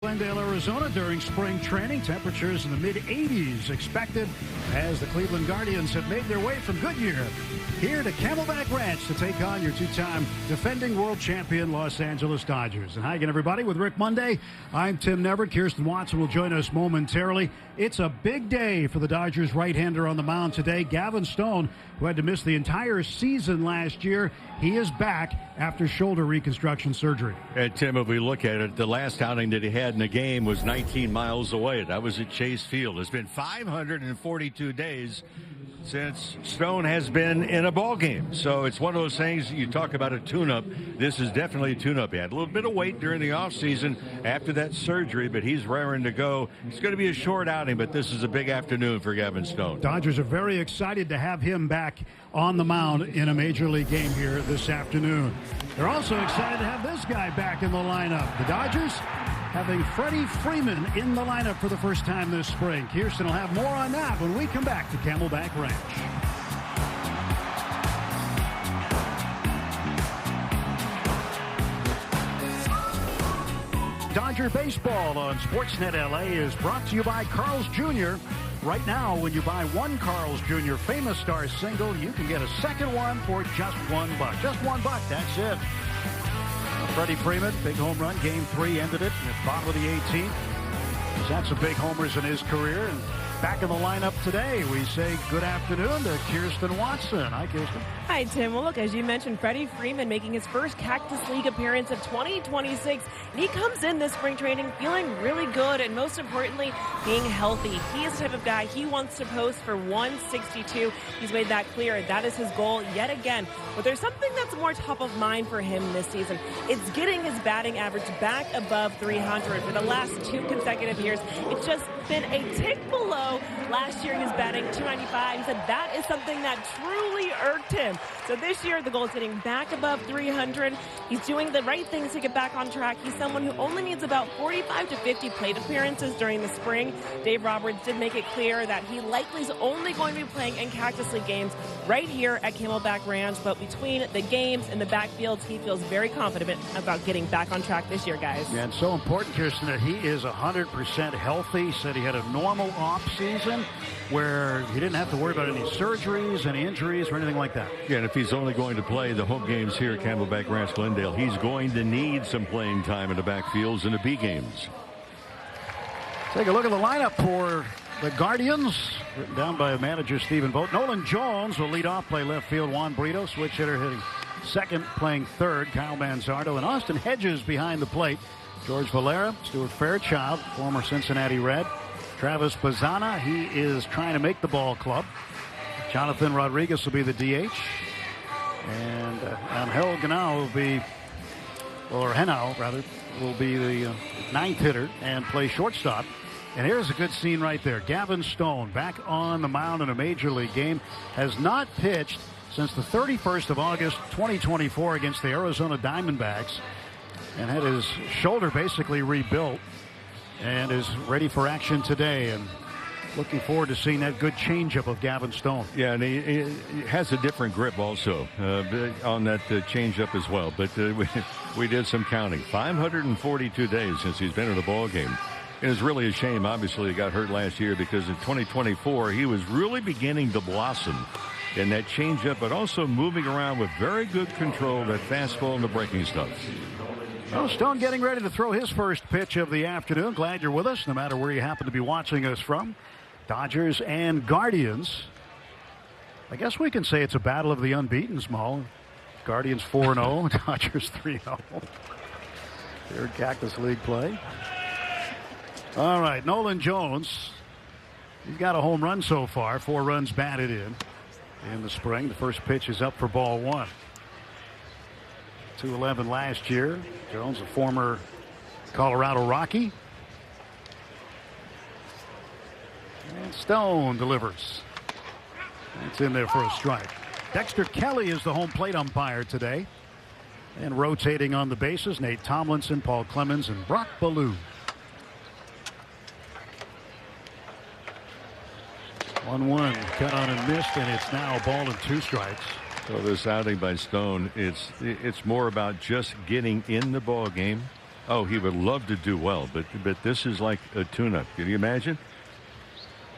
Glendale, Arizona during spring training. Temperatures in the mid-80s expected as the Cleveland Guardians have made their way from Goodyear here to Camelback Ranch to take on your two-time defending world champion Los Angeles Dodgers. And hi again, everybody, with Rick Monday. I'm Tim Neverett. Kirsten Watson will join us momentarily. It's a big day for the Dodgers right-hander on the mound today. Gavin Stone, who had to miss the entire season last year, he is back after shoulder reconstruction surgery. And Tim, if we look at it, the last outing that he had in the game was 19 miles away. That was at Chase Field. It's been 542 days since Stone has been in a ball game. So it's one of those things, you talk about a tune-up. This is definitely a tune-up. He had a little bit of weight during the offseason after that surgery, but he's raring to go. It's going to be a short outing, but this is a big afternoon for Gavin Stone. Dodgers are very excited to have him back on the mound in a major league game here this afternoon. They're also excited to have this guy back in the lineup. The Dodgers having Freddie Freeman in the lineup for the first time this spring. Kirsten will have more on that when we come back to Camelback Ranch. Dodger Baseball on Sportsnet LA is brought to you by Carl's Jr. Right now, when you buy one Carl's Jr. Famous Stars single, you can get a second one for just $1. Just $1, that's it. Freddie Freeman, big home run. Game 3 ended it in the bottom of the 18th. He's had some big homers in his career. And back in the lineup today, we say good afternoon to Kirsten Watson. Hi, Kirsten. Hi, Tim. Well, look, as you mentioned, Freddie Freeman making his first Cactus League appearance of 2026. And he comes in this spring training feeling really good and, most importantly, being healthy. He is the type of guy, he wants to post for 162. He's made that clear. That is his goal yet again. But there's something that's more top of mind for him this season. It's getting his batting average back above 300. For the last 2 consecutive years, it's just been a tick below. Last year, he was batting 295. He said that is something that truly irked him. So this year, the goal is getting back above 300. He's doing the right things to get back on track. He's someone who only needs about 45 to 50 plate appearances during the spring. Dave Roberts did make it clear that he likely is only going to be playing in Cactus League games right here at Camelback Ranch. But between the games and the backfields, he feels very confident about getting back on track this year, guys. Yeah, and so important, Kirsten, that he is 100% healthy. He said he had a normal off-season where he didn't have to worry about any surgeries, any injuries, or anything like that. Yeah, and if he's only going to play the home games here at Camelback Ranch, Glendale, he's going to need some playing time in the backfields and the B games. Take a look at the lineup for the Guardians, written down by manager Stephen Vogt. Nolan Jones will lead off, play left field. Juan Brito, switch hitter, hitting second, playing third. Kyle Manzardo and Austin Hedges behind the plate. George Valera, Stuart Fairchild, former Cincinnati Red. Travis Bazzana, he is trying to make the ball club. Jonathan Rodriguez will be the DH. And Angel Ganao will be, or Henao rather, will be the ninth hitter and play shortstop. And here's a good scene right there. Gavin Stone back on the mound in a major league game. Has not pitched since the 31st of August, 2024 against the Arizona Diamondbacks. And had his shoulder basically rebuilt. And is ready for action today, and looking forward to seeing that good changeup of Gavin Stone. Yeah, and he has a different grip also on that changeup as well. But we did some counting. 542 days since he's been in a ball game. And it's really a shame, obviously, he got hurt last year because in 2024 he was really beginning to blossom in that changeup, but also moving around with very good control, that fastball and the breaking stuff. Well, Stone getting ready to throw his first pitch of the afternoon. Glad you're with us, no matter where you happen to be watching us from. Dodgers and Guardians. I guess we can say it's a battle of the unbeaten, Small. Guardians 4-0, Dodgers 3-0. Third Cactus League play. All right, Nolan Jones. He's got a home run so far. 4 runs batted in the spring. The first pitch is up for ball 1. 211 last year. Jones, a former Colorado Rocky. And Stone delivers. It's in there for a strike. Dexter Kelly is the home plate umpire today. And rotating on the bases, Nate Tomlinson, Paul Clemens, and Brock Ballou. 1-1, cut on and missed, and it's now a ball and 2 strikes. So this outing by Stone, it's more about just getting in the ball game. Oh, he would love to do well, but this is like a tune-up. Can you imagine?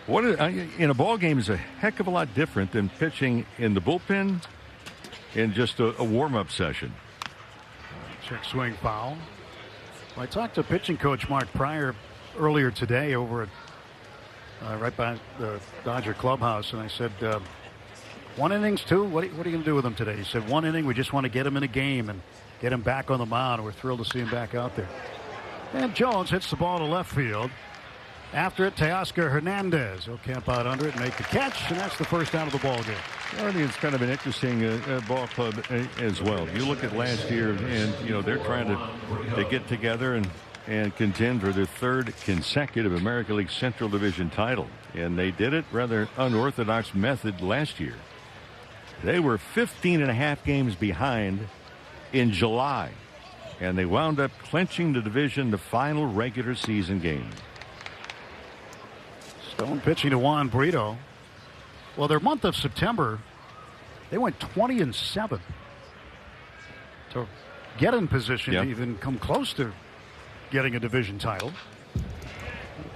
In a ball game is a heck of a lot different than pitching in the bullpen in just a warm-up session. Check swing foul. Well, I talked to pitching coach Mark Pryor earlier today over at right by the Dodger clubhouse, and I said, 1 innings, 2? What are you going to do with him today? He said, 1 inning, we just want to get him in a game and get him back on the mound. We're thrilled to see him back out there. And Jones hits the ball to left field. After it, Teoscar Hernandez will camp out under it and make the catch, and that's the first out of the ball game. I think it's kind of an interesting ball club as well. You look at last year, and they're trying to get together and contend for their 3rd consecutive American League Central Division title, and they did it rather unorthodox method last year. They were 15.5 games behind in July, and they wound up clinching the division the final regular season game. Stone pitching to Juan Brito. Well, their month of September, they went 20-7 to get in position to even come close to getting a division title.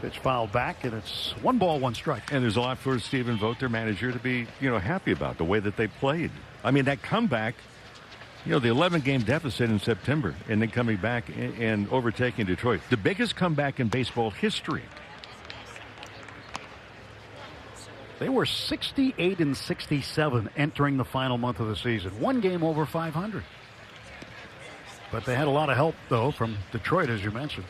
Pitch fouled back, and it's 1 ball, 1 strike. And there's a lot for Stephen Vogt, their manager, to be happy about the way that they played. I mean, that comeback, the 11-game deficit in September, and then coming back and overtaking Detroit, the biggest comeback in baseball history. They were 68-67 entering the final month of the season. 1 game over 500. But they had a lot of help, though, from Detroit, as you mentioned.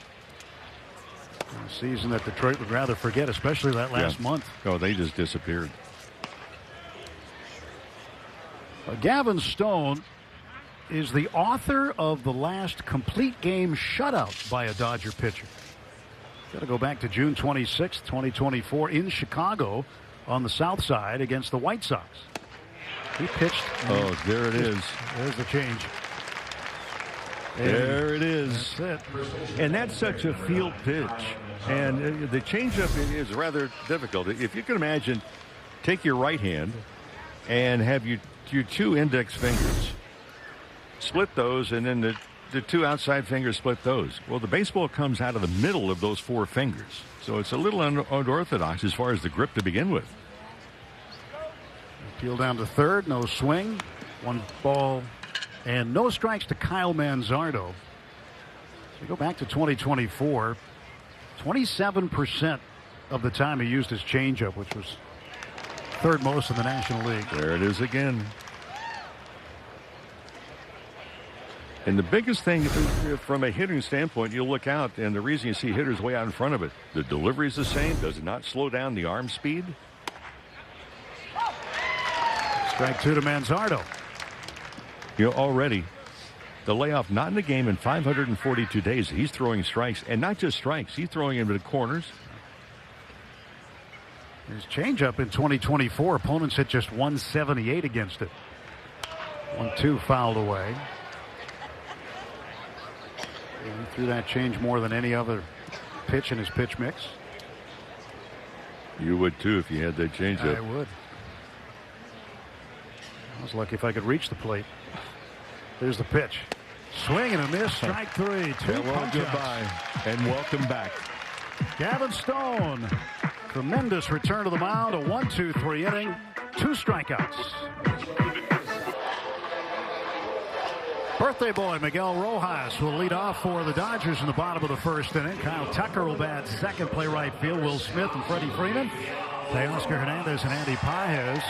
A season that Detroit would rather forget, especially that last month. Oh, they just disappeared. Gavin Stone is the author of the last complete game shutout by a Dodger pitcher. Got to go back to June 26, 2024 in Chicago on the south side against the White Sox. He pitched. Oh, there it is. There's the change. There it is. That's it. And that's such a field pitch. And the changeup is rather difficult. If you can imagine, take your right hand and have your 2 index fingers. Split those, and then the 2 outside fingers split those. Well, the baseball comes out of the middle of those 4 fingers. So it's a little unorthodox as far as the grip to begin with. Peel down to third, no swing. 1 ball and no strikes to Kyle Manzardo. So you go back to 2024, 27% of the time he used his changeup, which was 3rd most in the National League. There it is again. And the biggest thing from a hitting standpoint, you look out, and the reason you see hitters way out in front of it, the delivery is the same. Does it not slow down the arm speed? Strike 2 to Manzardo. Already, the layoff not in the game in 542 days. He's throwing strikes, and not just strikes. He's throwing into the corners. His changeup in 2024, opponents hit just 178 against it. 1-2 fouled away. And he threw that change more than any other pitch in his pitch mix. You would too if you had that changeup. I would. I was lucky if I could reach the plate. There's the pitch. Swing and a miss. Strike 3. 2 punch-outs. Goodbye and welcome back. Gavin Stone. Tremendous return to the mound. A 1-2-3 inning. 2 strikeouts. Birthday boy Miguel Rojas will lead off for the Dodgers in the bottom of the 1st inning. Kyle Tucker will bat second, play right field. Will Smith and Freddie Freeman. Teoscar Hernandez and Andy Pages.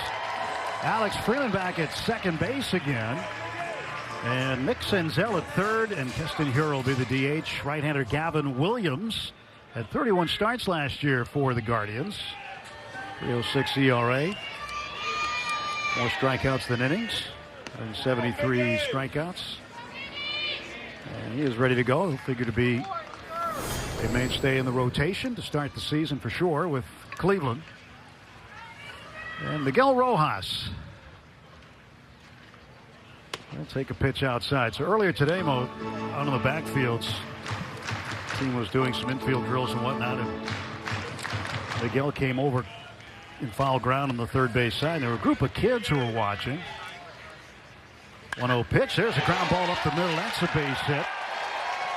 Alex Freeman back at second base again. And Nick Senzel at third. And Keston Hiura will be the DH. Right-hander Gavin Williams had 31 starts last year for the Guardians. 3.06 ERA. More strikeouts than innings. 173 strikeouts. And he is ready to go. He'll figure to be a mainstay in the rotation to start the season for sure with Cleveland. And Miguel Rojas will take a pitch outside. So earlier today, Mo, out on the backfields, the team was doing some infield drills and whatnot. And Miguel came over in foul ground on the third base side. There were a group of kids who were watching. 1-0 pitch. There's a ground ball up the middle. That's a base hit.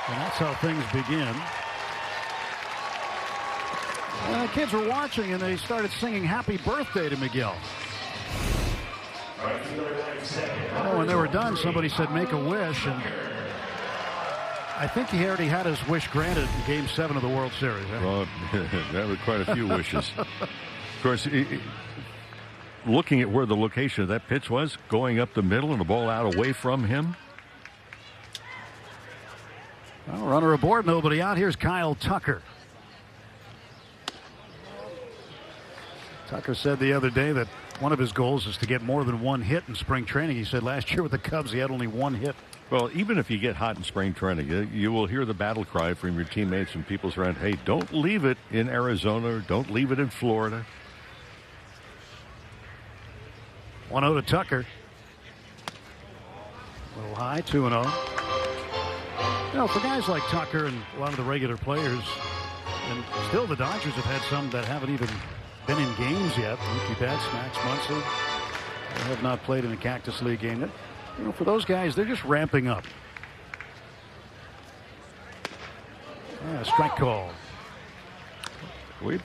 And that's how things begin. Kids were watching and they started singing happy birthday to Miguel. When they were done, somebody said make a wish, and I think he already had his wish granted in Game 7 of the World Series. Well, that was quite a few wishes. Of course, looking at where the location of that pitch was, going up the middle and the ball out away from him. Well, runner aboard, nobody out. Here's Kyle Tucker. Tucker said the other day that one of his goals is to get more than one hit in spring training. He said last year with the Cubs he had only one hit. Well, even if you get hot in spring training, you will hear the battle cry from your teammates and people around. Hey, don't leave it in Arizona. Or don't leave it in Florida. 1-0 to Tucker. A little high, 2-0. For guys like Tucker and a lot of the regular players, and still the Dodgers have had some that haven't even been in games yet. Mookie Betts, Max Muncy, they have not played in a Cactus League game yet. For those guys, they're just ramping up. Strike call. We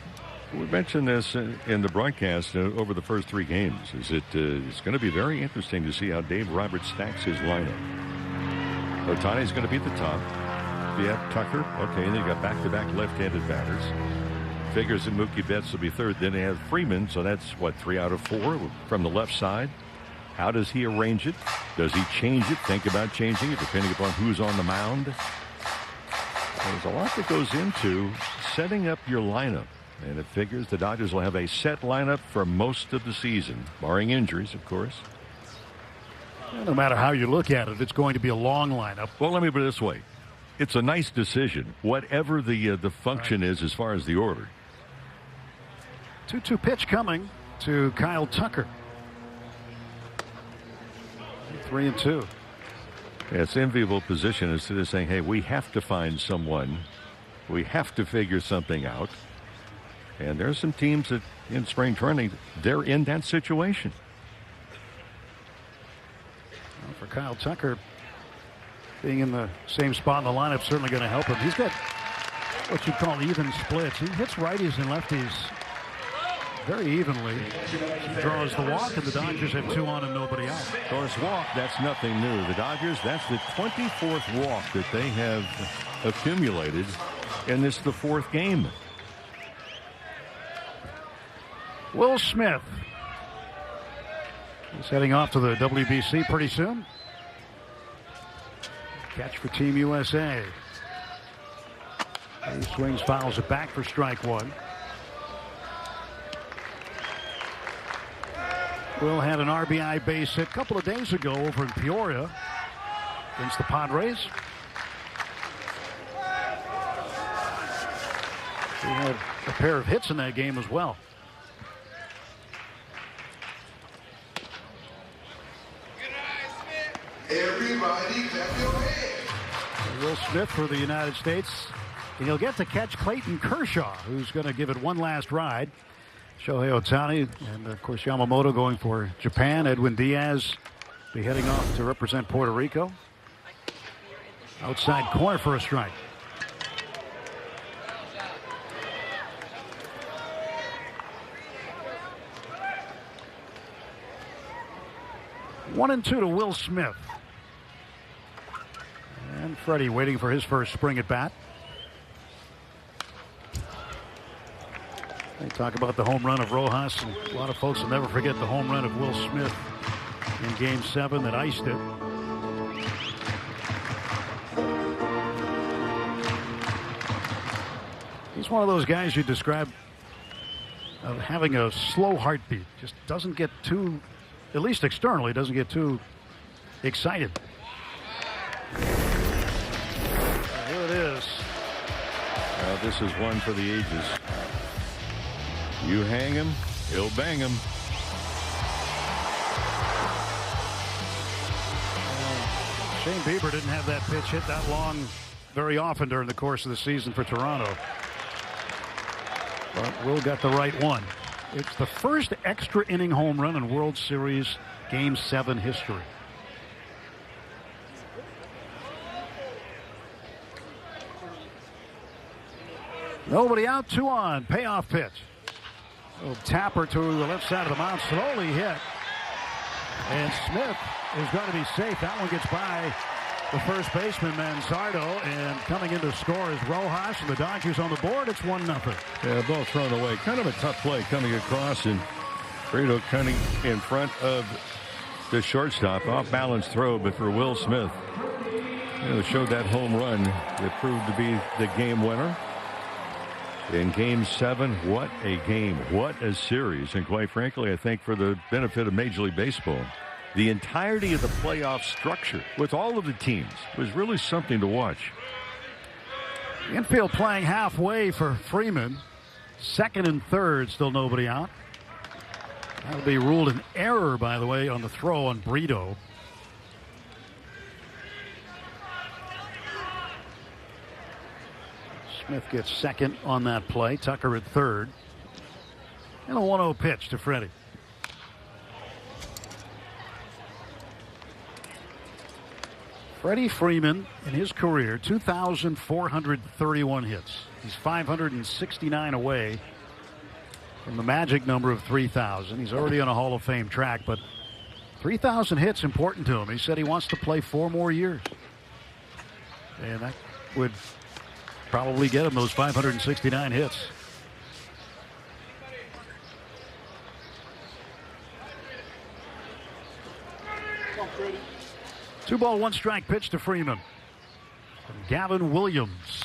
mentioned this in the broadcast over the first three games. It's going to be very interesting to see how Dave Roberts stacks his lineup. Ohtani's going to be at the top. You have Tucker. Okay, and then you got back-to-back left-handed batters. Figures that Mookie Betts will be third. Then they have Freeman, so that's, 3 out of 4 from the left side. How does he arrange it? Does he change it? Think about changing it, depending upon who's on the mound. There's a lot that goes into setting up your lineup. And it figures the Dodgers will have a set lineup for most of the season, barring injuries, of course. No matter how you look at it, it's going to be a long lineup. Well, let me put it this way. It's a nice decision, whatever the function is as far as the order. 2-2 pitch coming to Kyle Tucker. 3-2. Yeah, it's an enviable position instead of saying, hey, we have to find someone. We have to figure something out. And there are some teams that in spring training, they're in that situation. Well, for Kyle Tucker, being in the same spot in the lineup is certainly going to help him. He's got what you call even splits. He hits righties and lefties very evenly. He draws the walk, and the Dodgers have 2 on and nobody out. Of course, walk, that's nothing new. The Dodgers, that's the 24th walk that they have accumulated, and this is the 4th game. Will Smith is heading off to the WBC pretty soon. Catch for Team USA. He swings, fouls it back for strike 1. Will had an RBI base hit a couple of days ago over in Peoria against the Padres. He had a pair of hits in that game as well. Everybody clap your hands. Will Smith for the United States. And he'll get to catch Clayton Kershaw, who's going to give it one last ride. Shohei Ohtani and, of course, Yamamoto going for Japan. Edwin Diaz be heading off to represent Puerto Rico. Outside corner for a strike. One and 2 to Will Smith. And Freddie waiting for his first spring at bat. They talk about the home run of Rojas, and a lot of folks will never forget the home run of Will Smith in Game 7 that iced it. He's one of those guys you describe of having a slow heartbeat. Just doesn't get too, at least externally, doesn't get too excited. Here it is. This is one for the ages. You hang him, he'll bang him. Shane Bieber didn't have that pitch hit that long very often during the course of the season for Toronto. But Will got the right one. It's the first extra inning home run in World Series Game 7 history. Nobody out, 2 on. Payoff pitch. Little tapper to the left side of the mound, slowly hit. And Smith is going to be safe. That one gets by the first baseman, Manzardo, and coming in to score is Rojas, and the Dodgers on the board. It's 1-0. Yeah, ball thrown away. Kind of a tough play coming across, and Brito cutting in front of the shortstop. Off-balance throw, but for Will Smith, showed that home run that proved to be the game winner. In Game 7, what a game, what a series. And quite frankly, I think for the benefit of Major League Baseball, the entirety of the playoff structure with all of the teams was really something to watch. Infield playing halfway for Freeman. Second and third, still nobody out. That'll be ruled an error, by the way, on the throw on Brito. Smith gets second on that play. Tucker at third. And a 1-0 pitch to Freddie. Freddie Freeman, in his career, 2,431 hits. He's 569 away from the magic number of 3,000. He's already on a Hall of Fame track, but 3,000 hits important to him. He said he wants to play 4 more years. And that would probably get him those 569 hits. Two ball, 1 strike pitch to Freeman. From Gavin Williams.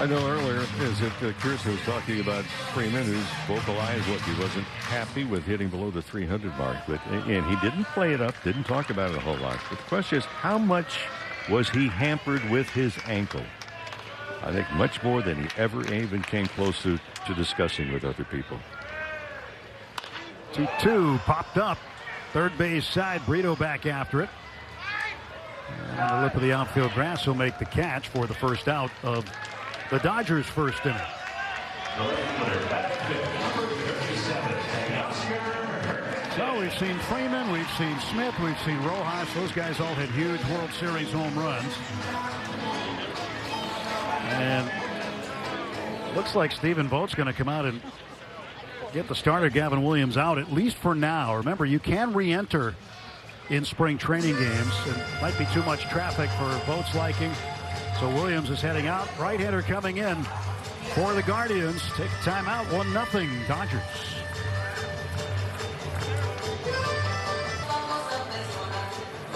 I know earlier, as if Chris was talking about Freeman, who's vocalized what he wasn't happy with hitting below the 300 mark. And he didn't play it up, didn't talk about it a whole lot. But the question is, how much was he hampered with his ankle? I think much more than he ever even came close to discussing with other people. 2-2 popped up. Third base side. Brito back after it. And on the lip of the outfield grass, he'll make the catch for the first out of the Dodgers' first inning. So we've seen Freeman, we've seen Smith, we've seen Rojas. Those guys all had huge World Series home runs. And looks like Stephen Vogt's going to come out and get the starter Gavin Williams out, at least for now. Remember, you can re-enter in spring training games. It might be too much traffic for Vogt's liking. So Williams is heading out. Right-hander coming in for the Guardians. Take a timeout. 1-0 Dodgers.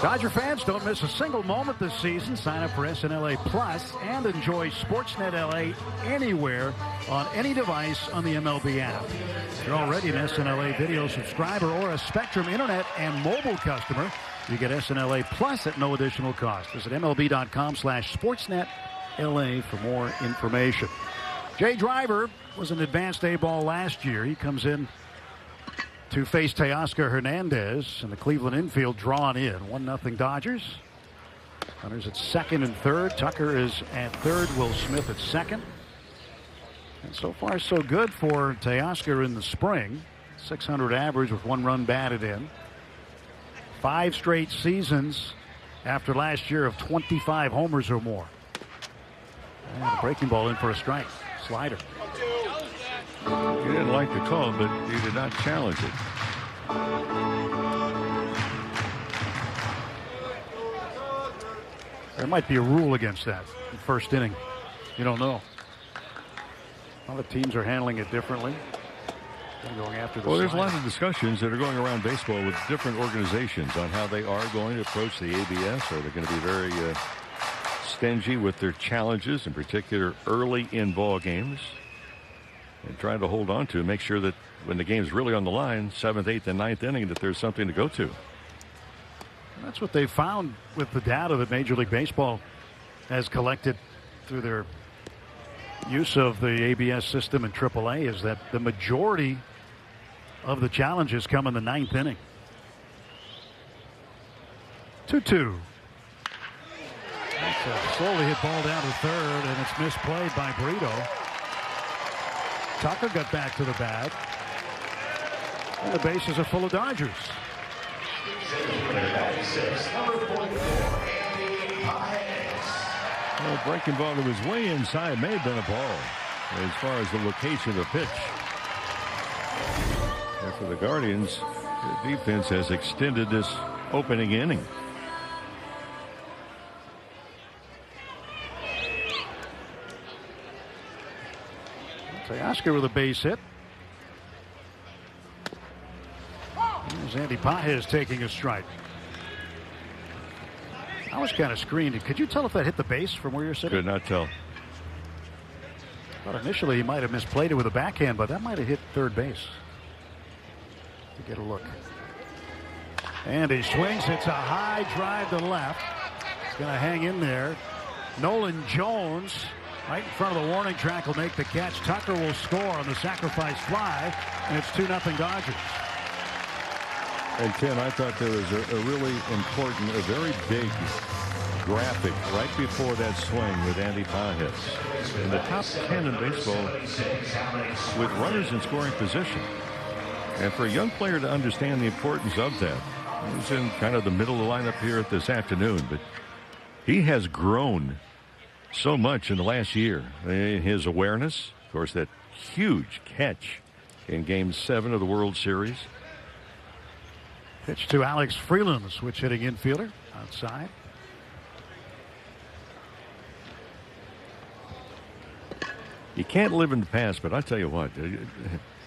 Dodger fans, don't miss a single moment this season. Sign up for SNLA Plus and enjoy Sportsnet LA anywhere on any device on the MLB app. If you're already an SNLA video subscriber or a Spectrum Internet and mobile customer, you get SNLA Plus at no additional cost. Visit MLB.com/SportsNetLA for more information. Jay Driver was an advanced A-ball last year. He comes in to face Teoscar Hernandez, and the Cleveland infield drawn in. 1-0 Dodgers. Runners at second and third. Tucker is at third. Will Smith at second. And so far, so good for Teoscar in the spring. 600 average with 1 run batted in. 5 straight seasons after last year of 25 homers or more. And a breaking ball in for a strike. Slider. He didn't like the call, but he did not challenge it. There might be a rule against that in first inning. You don't know. All the teams are handling it differently. Going after the there's a lot of discussions that are going around baseball with different organizations on how they are going to approach the ABS. Are they going to be very stingy with their challenges, in particular early in ball games, and trying to hold on to, make sure that when the game's really on the line, 7th, 8th, and 9th inning, that there's something to go to. That's what they found with the data that Major League Baseball has collected through their use of the ABS system in AAA, is that the majority of the challenges come in the 9th inning. 2-2. That's a slowly hit ball down to third, and it's misplayed by Brito. Tucker got back to the bat. And the bases are full of Dodgers. Well, breaking ball that was way inside may have been a ball as far as the location of the pitch. And for the Guardians, the defense has extended this opening inning. Oscar with a base hit. There's Andy Pages taking a strike. I was kind of screened. Could you tell if that hit the base from where you're sitting? Could not tell. But initially he might have misplayed it with a backhand, but that might have hit third base. To get a look. And he swings. It's a high drive to left. It's going to hang in there. Nolan Jones, right in front of the warning track, will make the catch. Tucker will score on the sacrifice fly, and it's 2-0 Dodgers. And Tim, I thought there was a really important, a very big graphic right before that swing with Andy Pages. In the top 10 in baseball with runners in scoring position. And for a young player to understand the importance of that, he's in kind of the middle of the lineup here this afternoon, but he has grown so much in the last year. His awareness, of course, that huge catch in Game 7 of the World Series. Pitch to Alex Freeland, the switch hitting infielder outside. You can't live in the past, but I'll tell you what,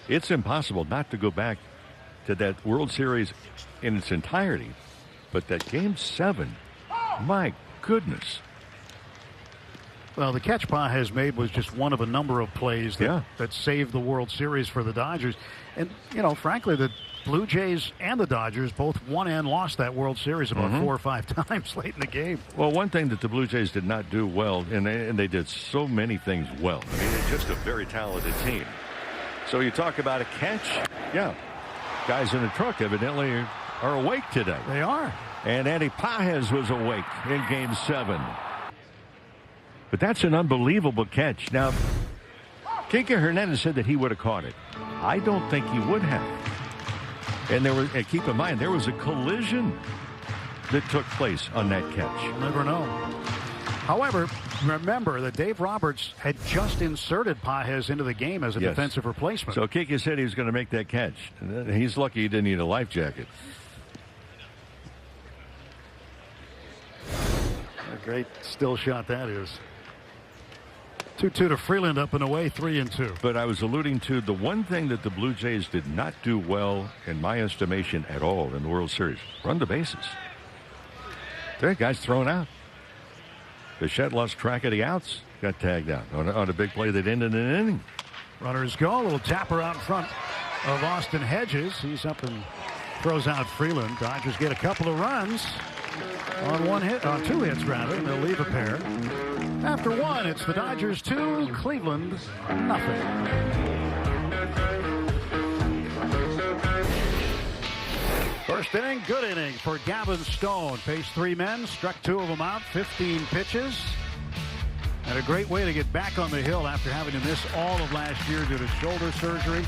it's impossible not to go back to that World Series in its entirety. But that Game 7, my goodness. Well, the catch Pages made was just one of a number of plays that saved the World Series for the Dodgers. And, you know, frankly, the Blue Jays and the Dodgers both won and lost that World Series about 4 or 5 times late in the game. Well, one thing that the Blue Jays did not do well, and they did so many things well. I mean, it's just a very talented team. So you talk about a catch. Yeah. Guys in the truck evidently are awake today. They are. And Andy Pages was awake in Game 7. But that's an unbelievable catch. Now, Kike Hernandez said that he would have caught it. I don't think he would have. And keep in mind, there was a collision that took place on that catch. You'll never know. However, remember that Dave Roberts had just inserted Pages into the game as a defensive replacement. So Kike said he was going to make that catch. He's lucky he didn't need a life jacket. A great still shot that is. 2-2 to Freeland, up and away, 3-2. But I was alluding to the one thing that the Blue Jays did not do well, in my estimation, at all in the World Series. Run the bases. That guy's thrown out. Bichette lost track of the outs. Got tagged out on a big play that ended an inning. Runners go. A little tapper out in front of Austin Hedges. He's up and throws out Freeland. Dodgers get a couple of runs on 2 hits rather, and they'll leave a pair. After 1, it's the Dodgers 2, Cleveland nothing. First inning, good inning for Gavin Stone. Faced 3 men, struck 2 of them out, 15 pitches. And a great way to get back on the hill after having to miss all of last year due to shoulder surgery.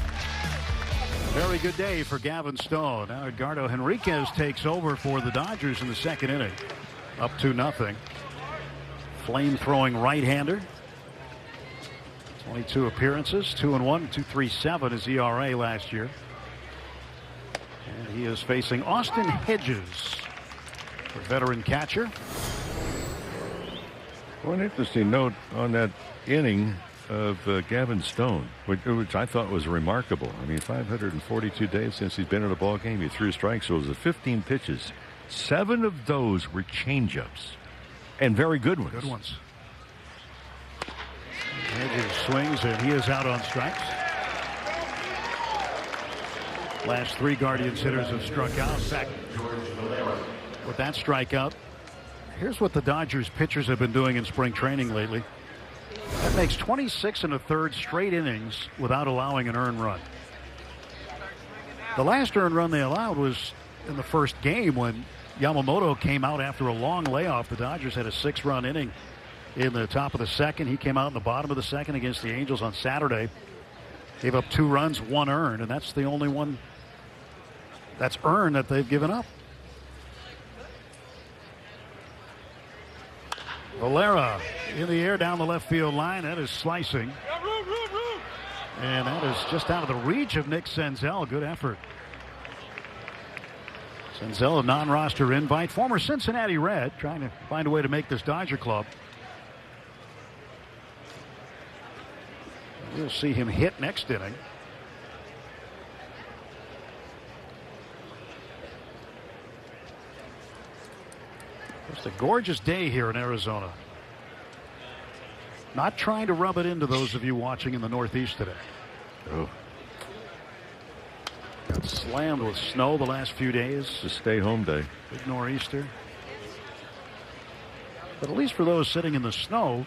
Very good day for Gavin Stone. Now Edgardo Henriquez takes over for the Dodgers in the second inning. Up 2-0. Flame-throwing right-hander. 22 appearances, 2-1, 2.37 his ERA last year. And he is facing Austin Hedges, the veteran catcher. One interesting note on that inning of Gavin Stone, which I thought was remarkable. I mean, 542 days since he's been in a ball game. He threw strikes, so it was 15 pitches. 7 of those were changeups, and very good ones. Good ones. Hedges swings, and he is out on strikes. Last 3 Guardians hitters have struck out. In fact, with that strikeout, here's what the Dodgers pitchers have been doing in spring training lately. That makes 26 1/3 straight innings without allowing an earned run. The last earned run they allowed was in the first game when Yamamoto came out after a long layoff. The Dodgers had a 6-run inning in the top of the second. He came out in the bottom of the second against the Angels on Saturday. Gave up 2 runs, 1 earned, and that's the only one that's earned that they've given up. Valera in the air down the left field line. That is slicing. And that is just out of the reach of Nick Senzel. Good effort. Senzel, a non-roster invite. Former Cincinnati Red, trying to find a way to make this Dodger club. We'll see him hit next inning. It's a gorgeous day here in Arizona. Not trying to rub it into those of you watching in the Northeast today. Oh. Got slammed with snow the last few days. It's a stay-home day. Big nor'easter. But at least for those sitting in the snow,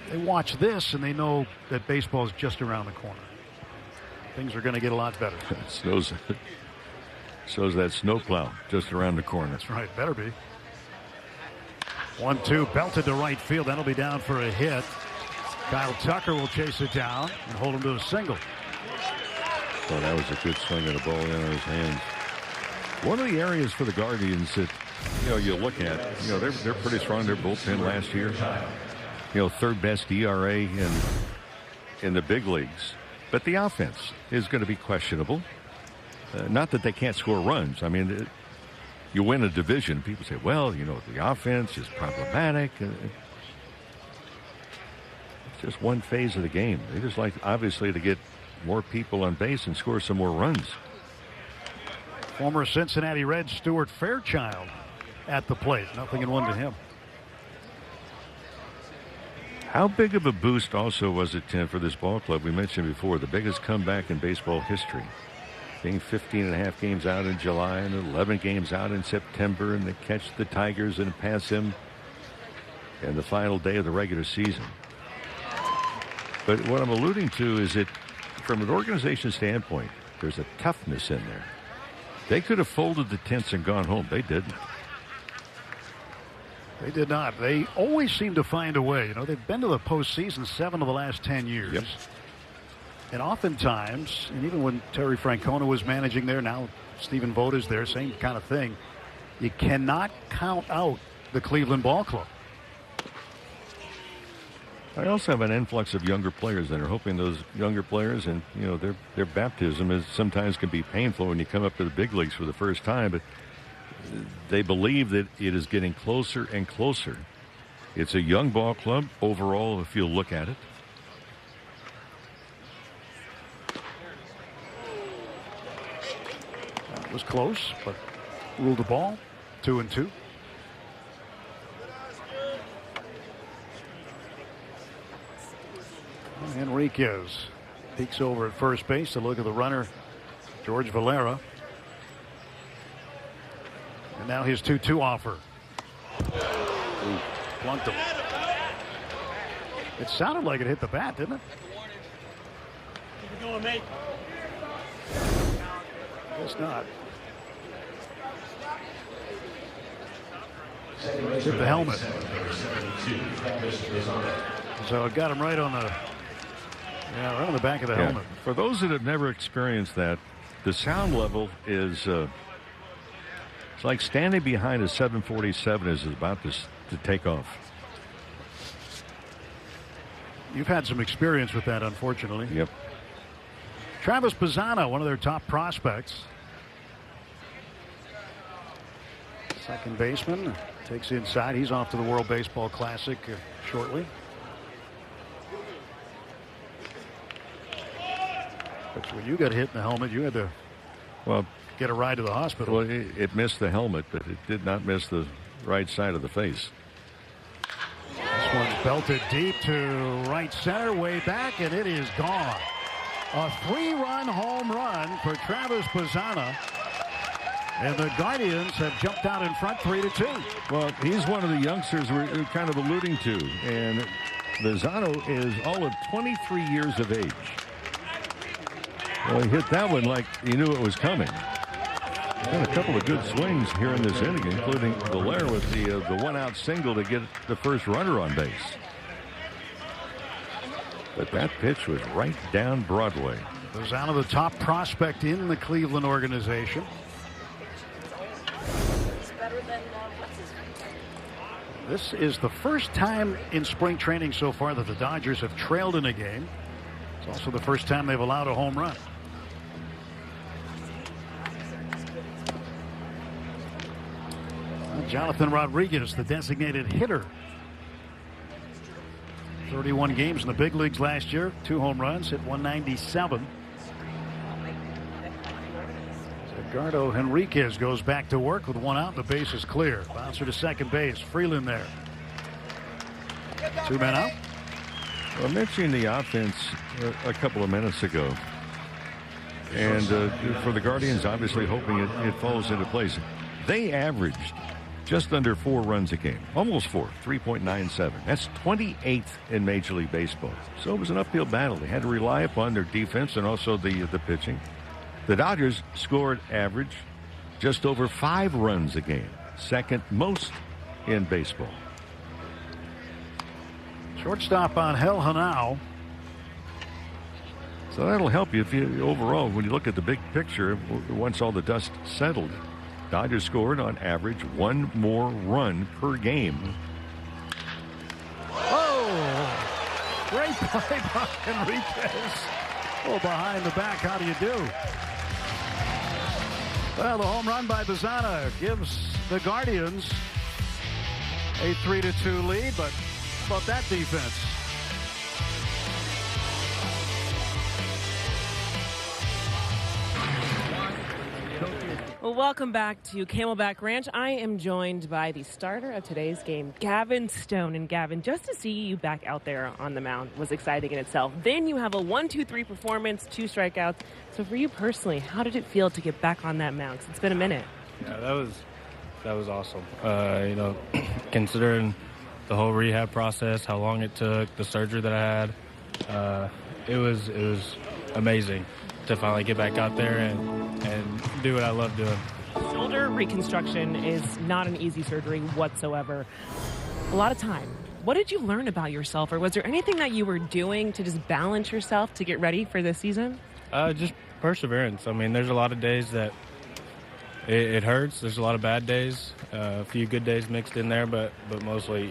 they watch this and they know that baseball is just around the corner. Things are going to get a lot better. So's that snowplow just around the corner. That's right. Better be. 1-2 belted to right field. That'll be down for a hit. Kyle Tucker will chase it down and hold him to a single. Well, that was a good swing of the ball in his hands. One of the areas for the Guardians that you look at, they're pretty strong. Their bullpen last year, third best ERA in the big leagues. But the offense is going to be questionable. Not that they can't score runs. I mean, you win a division. People say, well, the offense is problematic. It's just one phase of the game. They just like, obviously, to get more people on base and score some more runs. Former Cincinnati Reds Stuart Fairchild at the plate. 0-1 to him. How big of a boost also was it, Tim, for this ball club? We mentioned before, the biggest comeback in baseball history. Being 15.5 games out in July and 11 games out in September, and they catch the Tigers and pass them in the final day of the regular season. But what I'm alluding to is that from an organization standpoint, there's a toughness in there. They could have folded the tents and gone home. They didn't. They did not. They always seem to find a way. They've been to the postseason 7 of the last 10 years. Yep. And oftentimes, and even when Terry Francona was managing there, now Stephen Vogt is there, same kind of thing. You cannot count out the Cleveland Ball Club. I also have an influx of younger players that are hoping those younger players, and their baptism is sometimes can be painful when you come up to the big leagues for the first time, but they believe that it is getting closer and closer. It's a young ball club overall if you look at it. It was close, but ruled the ball. 2-2. Enriquez peeks over at first base to look at the runner, George Valera. And now his 2-2 offer. Ooh, plunked him. It sounded like it hit the bat, didn't it? Keep it going, mate. Guess not. Hit the helmet. So it got him right on the right on the back of the helmet. For those that have never experienced that, the sound level is it's like standing behind a 747 as it's about to take off. You've had some experience with that, unfortunately. Yep. Travis Pisano, one of their top prospects. Second baseman takes inside. He's off to the World Baseball Classic shortly. But when you got hit in the helmet, you had to get a ride to the hospital. Well, it missed the helmet, but it did not miss the right side of the face. This one's belted deep to right center, way back, and it is gone. A 3-run home run for Travis Pisano. And the Guardians have jumped out in front 3-2. Well, he's one of the youngsters we're kind of alluding to. And Pisano is all of 23 years of age. Well, he hit that one like he knew it was coming. Had a couple of good swings here in this inning, including Valera with the one-out single to get the first runner on base. But that pitch was right down Broadway. Pisano, the top prospect in the Cleveland organization. This is the first time in spring training so far that the Dodgers have trailed in a game. It's also the first time they've allowed a home run. Jonathan Rodriguez, the designated hitter. 31 games in the big leagues last year. 2 home runs, hit 197. Edgardo Henriquez goes back to work with 1 out. The base is clear. Bouncer to second base. Freeland there. 2 men out. Well, mentioning the offense a couple of minutes ago. And for the Guardians, obviously hoping it falls into place. They averaged just under 4 runs a game. Almost 4. 3.97. That's 28th in Major League Baseball. So it was an uphill battle. They had to rely upon their defense and also the pitching. The Dodgers scored average just over 5 runs a game. Second most in baseball. Shortstop on Hel Hanau. So that'll help you if you overall, when you look at the big picture, once all the dust settled, Dodgers scored on average 1 more run per game. Oh, great play by Henriquez. Oh, behind the back, how do you do? Well, the home run by Bazzana gives the Guardians a 3-2 lead, but how about that defense? Well, welcome back to Camelback Ranch. I am joined by the starter of today's game, Gavin Stone. And Gavin, just to see you back out there on the mound was exciting in itself. Then you have a 1-2-3 performance, 2 strikeouts. So for you personally, how did it feel to get back on that mound? 'Cause it's been a minute. Yeah, that was awesome. Considering the whole rehab process, how long it took, the surgery that I had, it was amazing to finally get back out there and do what I love doing. Shoulder reconstruction is not an easy surgery whatsoever. A lot of time. What did you learn about yourself, or was there anything that you were doing to just balance yourself to get ready for this season? Just perseverance. I mean, there's a lot of days that it hurts. There's a lot of bad days, a few good days mixed in there, but mostly,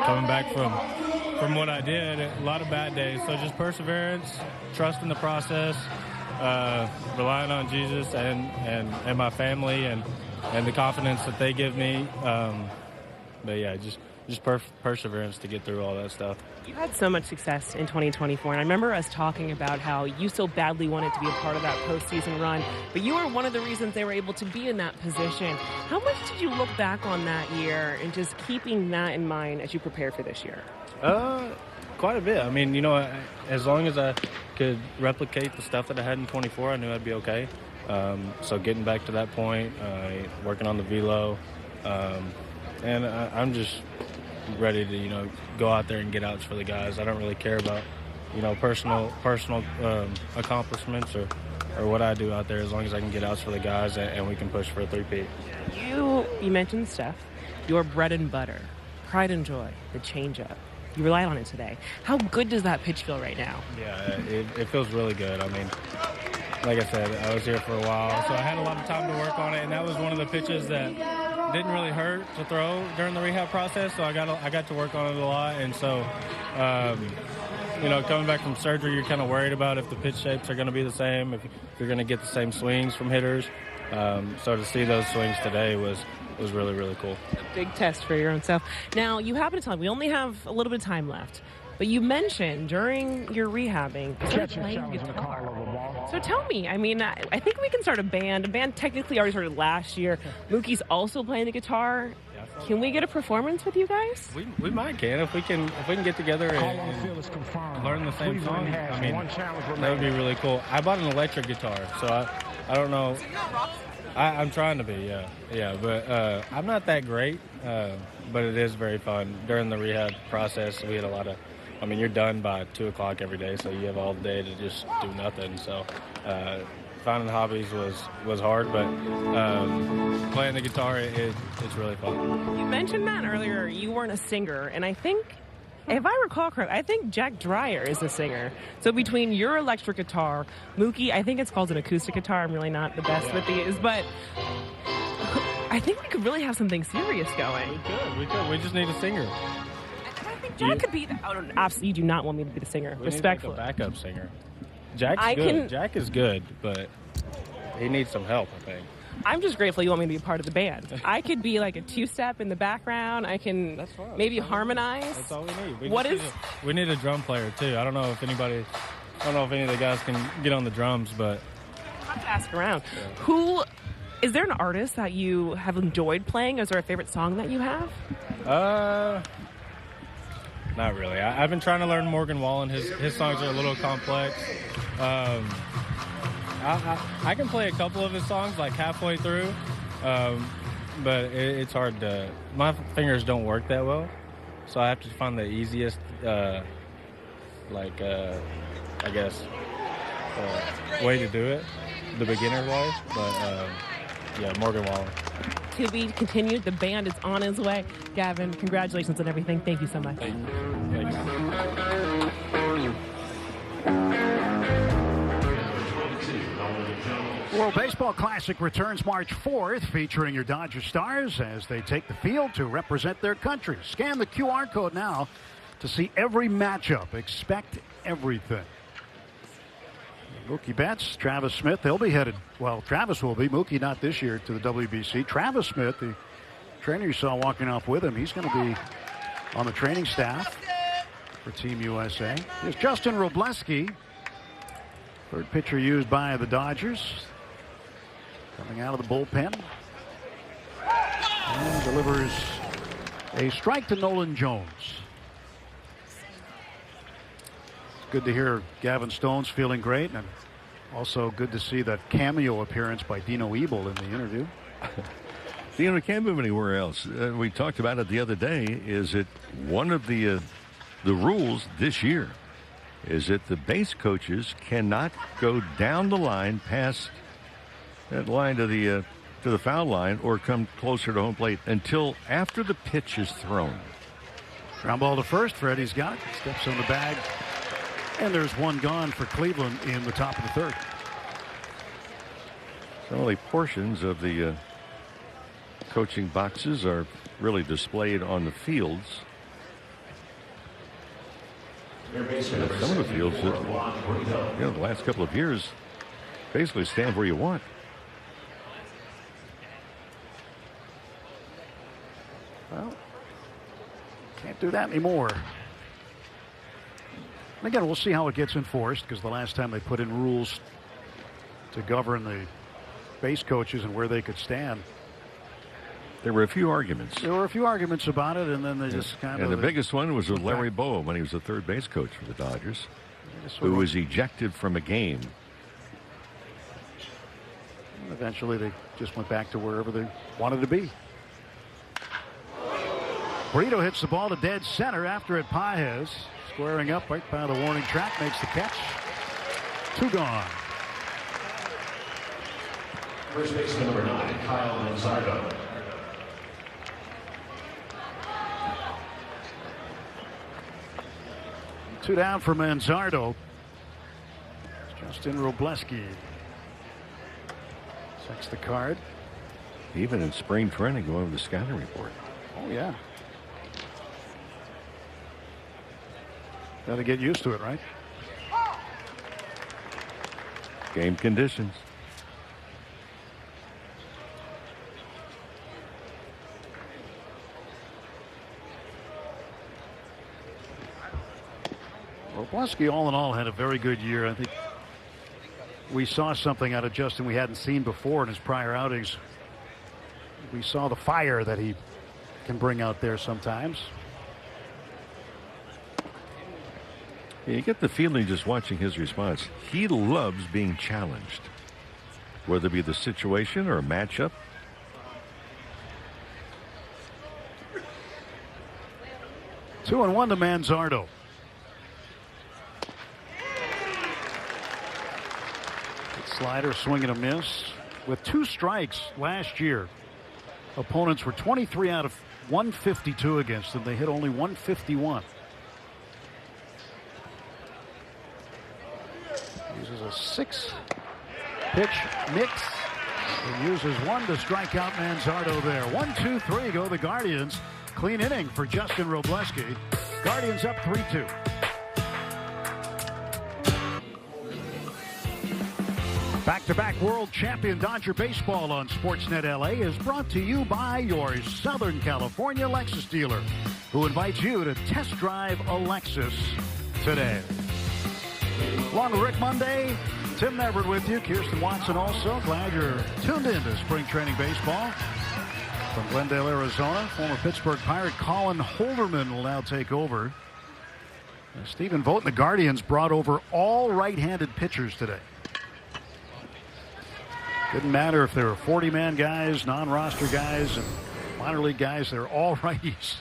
coming back from what I did, a lot of bad days. So just perseverance, trust in the process, relying on Jesus and my family and the confidence that they give me. But yeah, just perseverance to get through all that stuff. You had so much success in 2024, and I remember us talking about how you so badly wanted to be a part of that postseason run, but you were one of the reasons they were able to be in that position. How much did you look back on that year and just keeping that in mind as you prepare for this year? Quite a bit. I mean, as long as I could replicate the stuff that I had in 24, I knew I'd be okay. So getting back to that point, working on the velo, and I'm just ready to, go out there and get outs for the guys. I don't really care about, personal accomplishments or what I do out there, as long as I can get outs for the guys and we can push for a 3-peat. You mentioned Steph, your bread and butter, pride and joy, the changeup. You relied on it today. How good does that pitch feel right now? Yeah, it feels really good. I mean, like I said, I was here for a while, so I had a lot of time to work on it, and that was one of the pitches that didn't really hurt to throw during the rehab process, so I got to work on it a lot. And so, coming back from surgery, you're kind of worried about if the pitch shapes are going to be the same, if you're going to get the same swings from hitters. So to see those swings today was really, really cool. A big test for your own self. Now, you happen to tell me we only have a little bit of time left, but you mentioned during your rehabbing you started playing guitar. So tell me, I mean, I think we can start a band. A band technically already started last year. Mookie's also playing the guitar. Can we get a performance with you guys? We might can if we can get together and learn the same song. I mean, that would be really cool. I bought an electric guitar, so I don't know. I'm trying to be, yeah, but I'm not that great, but it is very fun. During the rehab process, we had a lot of, you're done by 2 o'clock every day, so you have all day to just do nothing. So finding hobbies was hard, but playing the guitar, it's really fun. You mentioned that earlier. You weren't a singer, and I think, if I recall correctly, I think Jack Dreyer is the singer. So between your electric guitar, Mookie, I think it's called an acoustic guitar. I'm really not the best with these, but I think we could really have something serious going. We could. We just need a singer. I think Jack could be the... Oh, no, absolutely, you do not want me to be the singer. Respectfully. We need like a backup singer. Jack's good. Jack is good, but he needs some help, I think. I'm just grateful you want me to be part of the band. I could be like a two-step in the background. I can maybe harmonize. That's all we need. We need a drum player too. I don't know if any of the guys can get on the drums, but I'll have to ask around. Yeah. Is there an artist that you have enjoyed playing? Is there a favorite song that you have? Not really. I've been trying to learn Morgan Wallen. His songs are a little complex. I can play a couple of his songs like halfway through, but it's hard to. My fingers don't work that well, so I have to find the easiest, I guess, way to do it, the beginner way. But yeah, Morgan Wallen. To be continued. The band is on its way. Gavin, congratulations on everything. Thank you so much. Thank you. World Baseball Classic returns March 4th, featuring your Dodger Stars as they take the field to represent their country. Scan the QR code now to see every matchup. Expect everything. Mookie Betts, Travis Smith, they'll be headed. Well, Travis will be. Mookie not this year to the WBC. Travis Smith, the trainer you saw walking off with him, he's going to be on the training staff for Team USA. Here's Justin Robleski, third pitcher used by the Dodgers. Coming out of the bullpen. And delivers a strike to Nolan Jones. It's good to hear Gavin Stone's feeling great, and also good to see that cameo appearance by Dino Ebel in the interview. Dino can't move anywhere else. We talked about it the other day. Is it one of the rules this year is that the base coaches cannot go down the line past that line to the foul line or come closer to home plate until after the pitch is thrown. Ground ball to first. Freddie's got it. Steps on the bag. And there's one gone for Cleveland in the top of the third. So only portions of the coaching boxes are really displayed on the fields. Some of the fields that, the last couple of years basically stand where you want. Well, can't do that anymore. And again, we'll see how it gets enforced, because the last time they put in rules to govern the base coaches and where they could stand, there were a few arguments. There were a few arguments about it, and then they just kind of... And the biggest one was with Larry Bowa when he was the third base coach for the Dodgers, who was ejected from a game. And eventually, they just went back to wherever they wanted to be. Brito hits the ball to dead center. After it, Pages squaring up right by the warning track, makes the catch. Two gone. First baseman number 9, Kyle Manzardo. Two down for Manzardo. Justin Robleski checks the card. Even in spring training, going with the scouting report. Oh, yeah. Got to get used to it, right? Game conditions. Robleski, all in all, had a very good year. I think we saw something out of Justin we hadn't seen before in his prior outings. We saw the fire that he can bring out there sometimes. You get the feeling just watching his response. He loves being challenged, whether it be the situation or a matchup. Two and one to Manzardo. Slider, swing and a miss. With 2 strikes last year, opponents were 23 out of 152 against them. They hit only 151. Uses a 6-pitch mix. He uses one to strike out Manzardo there. 1-2-3 go the Guardians. Clean inning for Justin Robleski. Guardians up 3-2. Back-to-back world champion Dodger baseball on Sportsnet LA is brought to you by your Southern California Lexus dealer, who invites you to test drive a Lexus today. Along with Rick Monday, Tim Everett with you, Kirsten Watson also. Glad you're tuned in to spring training baseball. From Glendale, Arizona, former Pittsburgh Pirate Colin Holderman will now take over. Stephen Vogt and the Guardians brought over all right-handed pitchers today. Didn't matter if they were 40-man guys, non-roster guys, and minor league guys. They're all righties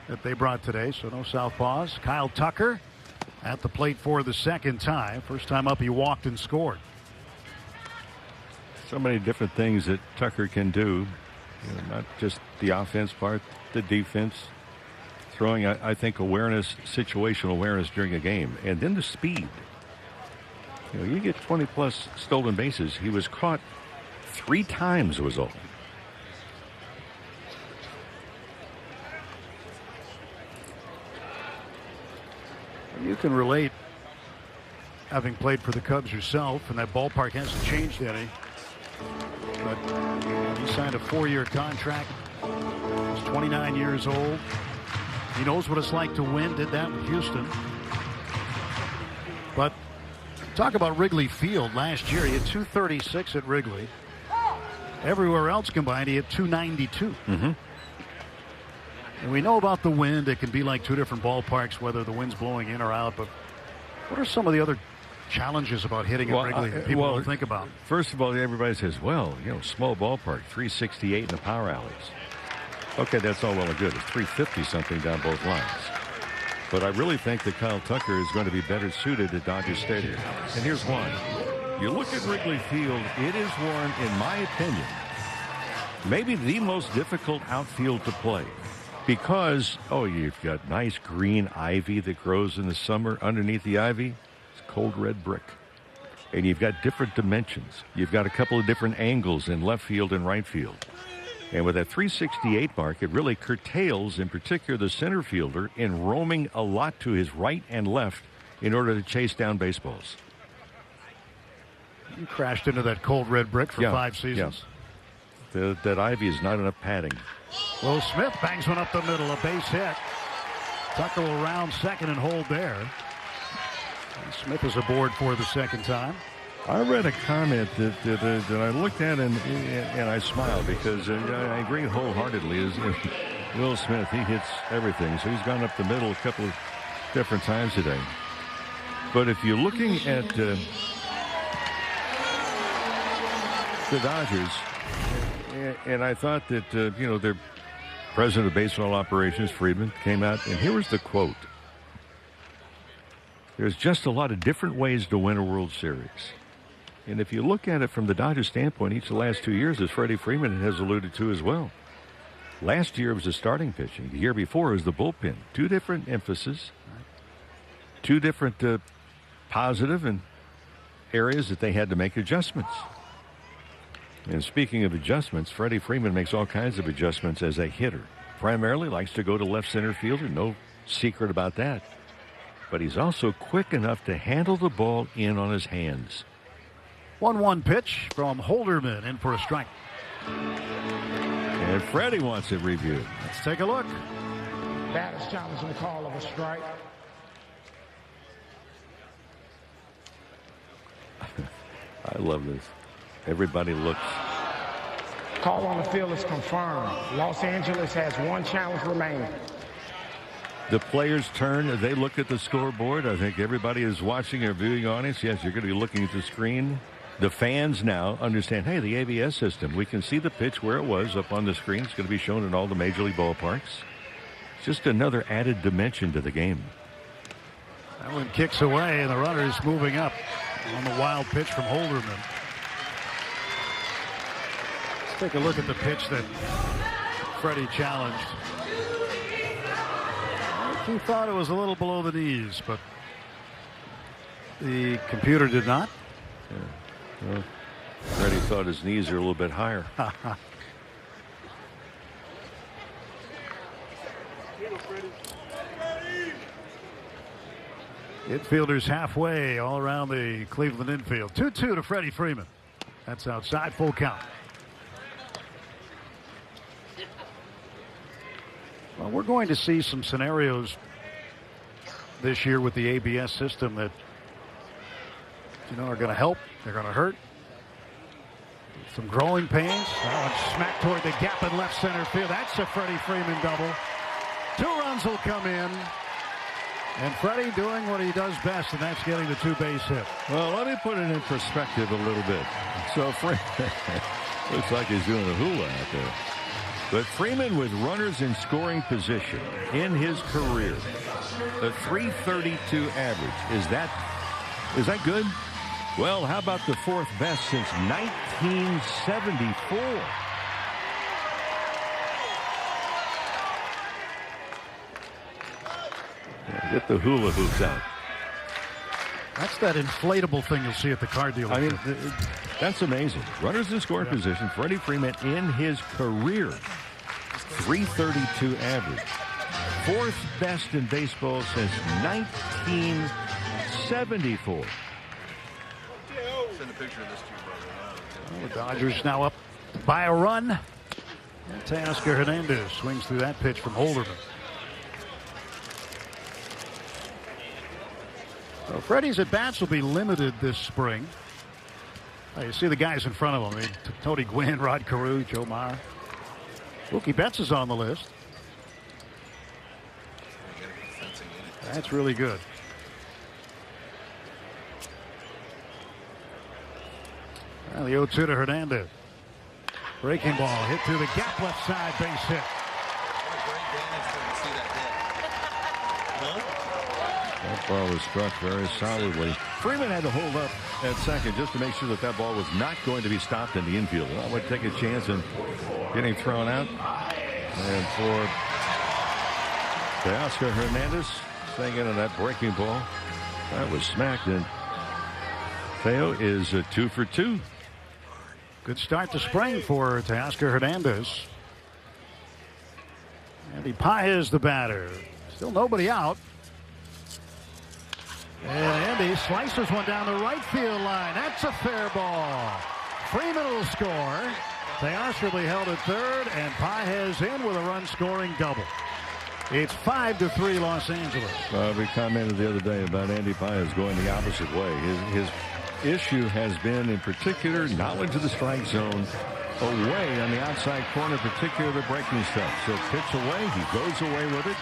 that they brought today, so no southpaws. Kyle Tucker at the plate for the second time. First time up, he walked and scored. So many different things that Tucker can do. Not just the offense part, the defense, throwing, I think, awareness, situational awareness during a game, and then the speed. You get 20-plus stolen bases. He was caught 3 times, was all. You can relate, having played for the Cubs yourself, and that ballpark hasn't changed any. But he signed a 4-year contract. He's 29 years old. He knows what it's like to win. Did that with Houston. But talk about Wrigley Field. Last year, he had 236 at Wrigley. Everywhere else combined, he had 292. Mm-hmm. And we know about the wind. It can be like 2 different ballparks, whether the wind's blowing in or out. But what are some of the other challenges about hitting at Wrigley that people don't think about? First of all, everybody says, well, small ballpark, 368 in the power alleys. Okay, that's all well and good. It's 350 something down both lines. But I really think that Kyle Tucker is going to be better suited at Dodger Stadium. And here's why. You look at Wrigley Field, it is one, in my opinion, maybe the most difficult outfield to play. Because, you've got nice green ivy that grows in the summer underneath the ivy. Cold red brick, and you've got different dimensions. You've got a couple of different angles in left field and right field, and with that 368 mark, it really curtails, in particular, the center fielder in roaming a lot to his right and left in order to chase down baseballs. You crashed into that cold red brick for 5 seasons. Yeah. That ivy is not enough padding. Will Smith bangs one up the middle, a base hit. Tucker will round second and hold there. Smith is aboard for the second time. I read a comment that I looked at and I smiled because I agree wholeheartedly. Will Smith, he hits everything, so he's gone up the middle a couple of different times today. But if you're looking at the Dodgers, and I thought that their president of baseball operations, Friedman, came out, and here was the quote. There's just a lot of different ways to win a World Series. And if you look at it from the Dodgers standpoint, each of the last 2 years, as Freddie Freeman has alluded to as well. Last year was the starting pitching. The year before was the bullpen. 2 different emphases. 2 different positive and areas that they had to make adjustments. And speaking of adjustments, Freddie Freeman makes all kinds of adjustments as a hitter. Primarily likes to go to left center fielder. No secret about that. But he's also quick enough to handle the ball in on his hands. 1-1 pitch from Holderman, in for a strike. And Freddie wants it reviewed. Let's take a look. That is challenging the call of a strike. I love this. Everybody looks. Call on the field is confirmed. Los Angeles has 1 challenge remaining. The players turn. They look at the scoreboard. I think everybody is watching or viewing audience. Yes, you're going to be looking at the screen. The fans now understand, hey, the ABS system. We can see the pitch where it was up on the screen. It's going to be shown in all the Major League ballparks. It's just another added dimension to the game. That one kicks away, and the runner is moving up on the wild pitch from Holderman. Let's take a look at the pitch that Freddie challenged. He thought it was a little below the knees, but the computer did not. Yeah. Well, Freddie thought his knees are a little bit higher. Infielders halfway all around the Cleveland infield. 2-2 to Freddie Freeman. That's outside, full count. Well, we're going to see some scenarios this year with the ABS system that are going to help. They're going to hurt. Some growing pains. Smack toward the gap in left center field. That's a Freddie Freeman double. 2 runs will come in. And Freddie doing what he does best, and that's getting the 2-base hit. Well, let me put it in perspective a little bit. So Freeman looks like he's doing a hula out there. But Freeman with runners in scoring position in his career, a .332 average. Is that good? Well, how about the 4th best since 1974? Get the hula hoops out. That's that inflatable thing you'll see at the car dealership. I mean, that's amazing. Runners in scoring position. Freddie Freeman in his career, .332 average. 4th best in baseball since 1974. Send a picture of this to you, brother. The Dodgers now up by a run. And Teoscar Hernandez swings through that pitch from Holderman. So Freddie's at-bats will be limited this spring. You see the guys in front of him. Tony Gwynn, Rod Carew, Joe Mauer. Mookie Betts is on the list. That's really good. Well, the 0-2 to Hernandez. Breaking ball hit through the gap left side, base hit. That ball was struck very solidly. Freeman had to hold up at second just to make sure that ball was not going to be stopped in the infield. I would take a chance in getting thrown out. And for Teoscar Hernandez, staying into that breaking ball, that was smacked. And Theo is 2 for 2. Good start to spring for Teoscar Hernandez. Andy Paez the batter. Still nobody out. And Andy slices one down the right field line. That's a fair ball. Freeman will score. Teoscar will be held at third, and Paez in with a run-scoring double. It's 5-3 Los Angeles. We commented the other day about Andy Paez going the opposite way. His issue has been, in particular, knowledge of the strike zone away on the outside corner, particularly the breaking stuff. So pitch away, he goes away with it.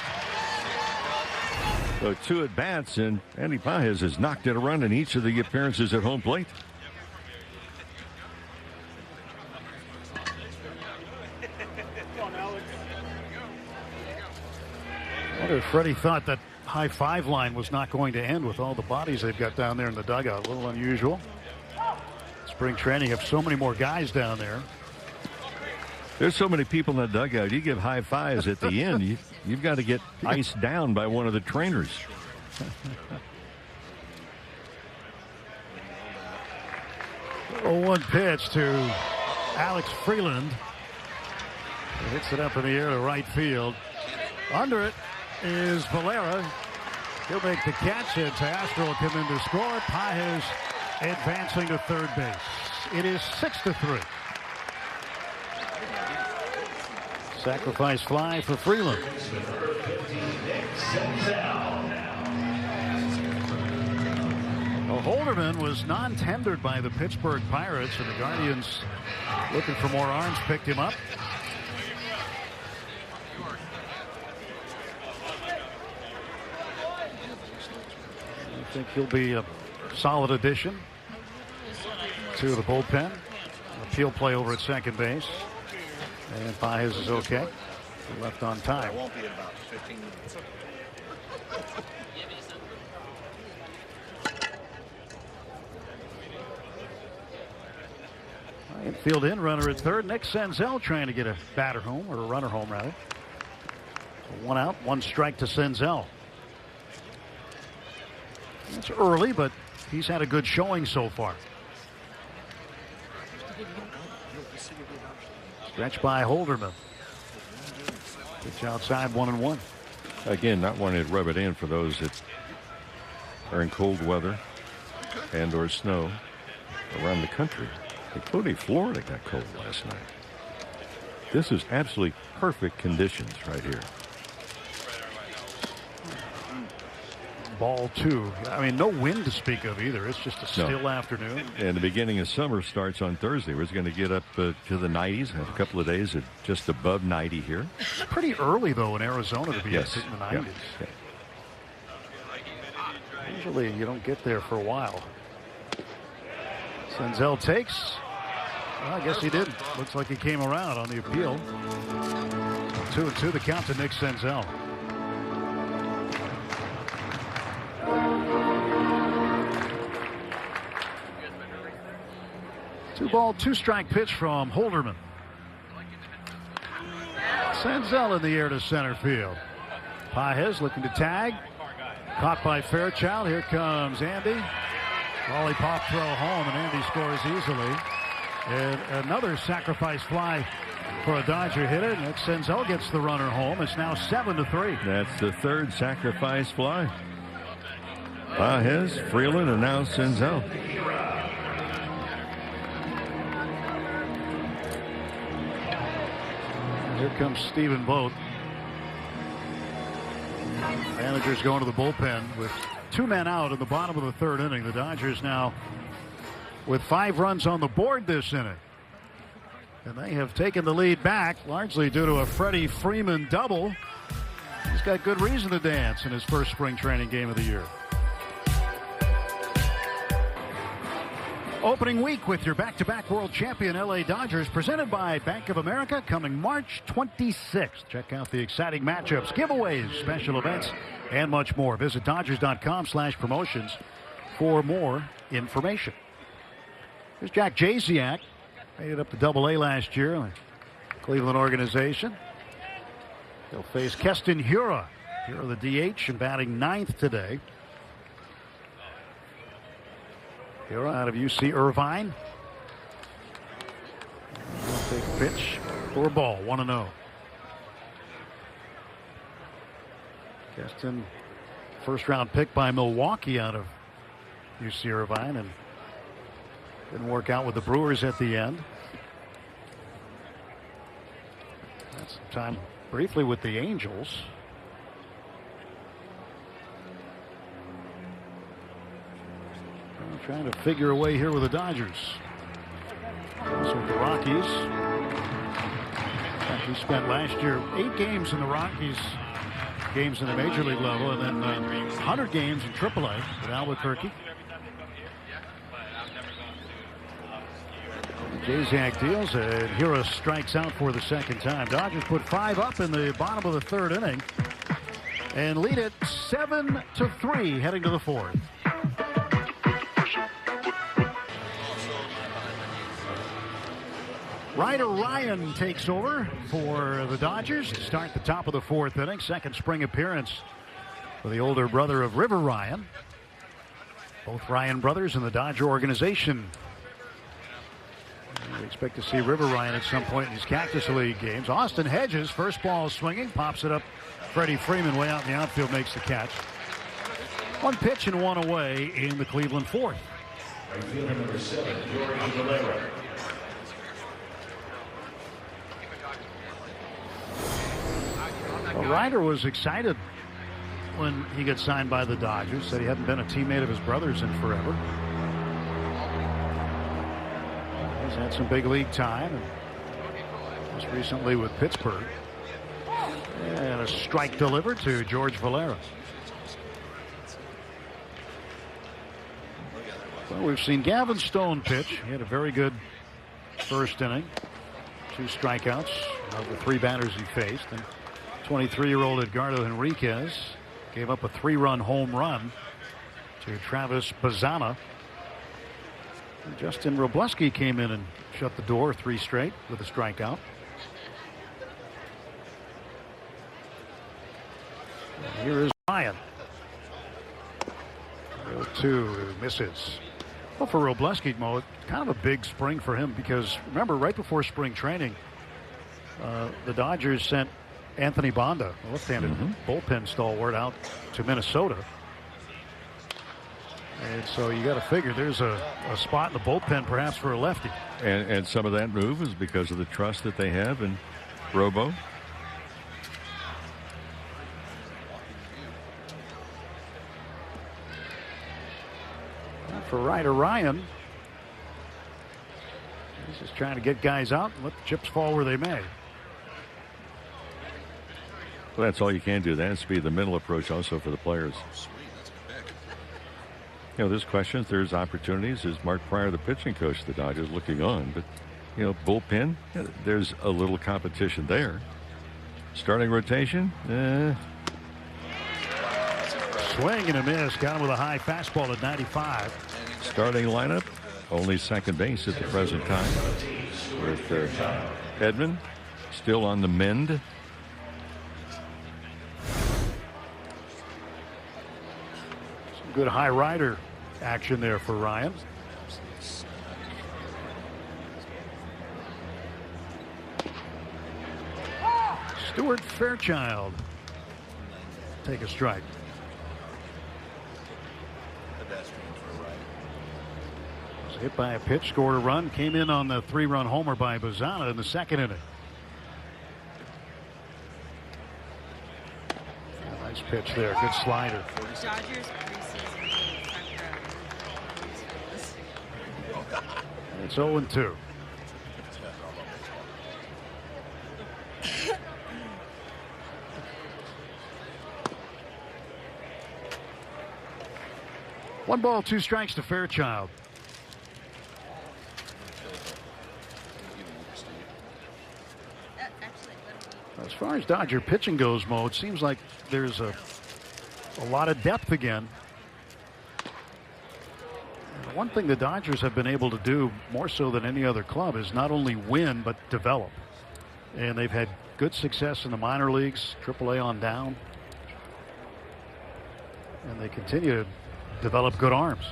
So 2 at-bats, and Andy Paez has knocked in a run in each of the appearances at home plate. I wonder if Freddie thought that high five line was not going to end with all the bodies they've got down there in the dugout. A little unusual. Spring training, have so many more guys down there. There's so many people in the dugout. You give high fives at the end, you've got to get iced down by one of the trainers. 0-1 pitch to Alex Freeland. He hits it up in the air to right field. Under it is Valera. He'll make the catch, and Teoscar will come in to score. Paez advancing to third base. It is 6-3. Sacrifice fly for Freeland. Well, Holderman was non-tendered by the Pittsburgh Pirates, and the Guardians, looking for more arms, picked him up. I think he'll be a solid addition to the bullpen. Appeal play over at second base. And Paez is okay. Left on time. Won't be about 15 minutes. Infield in, runner at third. Nick Senzel trying to get a batter home, or a runner home rather. 1 out, 1 strike to Senzel. It's early, but he's had a good showing so far. Stretched by Holderman. Pitch outside, 1-1. Again, not wanting to rub it in for those that are in cold weather and or snow around the country, including Florida got cold last night. This is absolutely perfect conditions right here. Ball 2. I mean, no wind to speak of either. It's just a still afternoon. And the beginning of summer starts on Thursday. We're going to get up to the 90s. Have a couple of days at just above 90 here. It's pretty early, though, in Arizona to be in the 90s. Yeah. Usually you don't get there for a while. Senzel takes. Well, I guess he did. Looks like he came around on the appeal. 2-2 the count to Nick Senzel. 2-ball, 2-strike pitch from Holderman. Senzel in the air to center field. Pages looking to tag. Caught by Fairchild. Here comes Andy. Lollipop throw home, and Andy scores easily. And another sacrifice fly for a Dodger hitter. Nick Senzel gets the runner home. It's now 7-3. That's the third sacrifice fly. Pages, Freeland, and now Senzel. Here comes Stephen Vogt. Manager's going to the bullpen with 2 men out in the bottom of the 3rd inning. The Dodgers now with 5 runs on the board this inning. And they have taken the lead back largely due to a Freddie Freeman double. He's got good reason to dance in his first spring training game of the year. Opening week with your back-to-back world champion LA Dodgers, presented by Bank of America, coming March 26th. Check out the exciting matchups, giveaways, special events, and much more. Visit Dodgers.com/promotions for more information. Here's Jack Jasiak. Made it up to Double-A last year in the Cleveland organization. He'll face Keston Hiura. Hiura, the DH, and batting 9th today. Hiura out of UC Irvine. Take a pitch for a ball, 1-0. Keston, first-round pick by Milwaukee out of UC Irvine, and didn't work out with the Brewers at the end. Had some time briefly with the Angels. Trying to figure a way here with the Dodgers. So the Rockies. He spent last year 8 games in the Rockies, games in the major league level, and then 100 games in AAA with Albuquerque. Jasiak deals, and Hiura strikes out for the 2nd time. Dodgers put 5 up in the bottom of the 3rd inning and lead it 7-3 heading to the 4th. Ryder Ryan takes over for the Dodgers to start the top of the 4th inning. 2nd spring appearance for the older brother of River Ryan. Both Ryan brothers in the Dodger organization. We expect to see River Ryan at some point in these Cactus League games. Austin Hedges, first ball swinging, pops it up. Freddie Freeman way out in the outfield makes the catch. 1 pitch and 1 away in the Cleveland 4th. Number 7, George Valera. Well, Ryder was excited when he got signed by the Dodgers. Said he hadn't been a teammate of his brother's in forever. He's had some big league time, and most recently with Pittsburgh. And a strike delivered to George Valera. Well, we've seen Gavin Stone pitch. He had a very good first inning. 2 strikeouts of the 3 batters he faced. And 23-year-old Edgardo Henriquez gave up a 3-run home run to Travis Bazzana. And Justin Robleski came in and shut the door 3 straight with a strikeout. And here is Ryan. 0-2 misses. Well, for Robleski, Mo, it's kind of a big spring for him because, remember, right before spring training, the Dodgers sent Anthony Banda, a left-handed bullpen stalwart, out to Minnesota. And so you got to figure there's a spot in the bullpen perhaps for a lefty. And some of that move is because of the trust that they have in Robo. For Ryder Ryan, he's just trying to get guys out and let the chips fall where they may. Well, that's all you can do. That has to be the mental approach also for the players. You know, there's questions, there's opportunities. Is Mark Pryor, the pitching coach of the Dodgers, looking on? But, you know, bullpen, there's a little competition there. Starting rotation, Swing and a miss. Got him with a high fastball at 95. Starting lineup, only second base at the present time. With Edman still on the mend. Some good high rider action there for Ryan. Stuart Fairchild take a strike. Was hit by a pitch, scored a run, came in on the 3-run homer by Bazana in the second inning. Nice pitch there, good slider. Dodgers It's 0-2. One ball, 2 strikes to Fairchild. As far as Dodger pitching goes, Mo, it seems like there's a lot of depth again. And one thing the Dodgers have been able to do more so than any other club is not only win but develop. And they've had good success in the minor leagues, AAA on down. And they continue to develop good arms.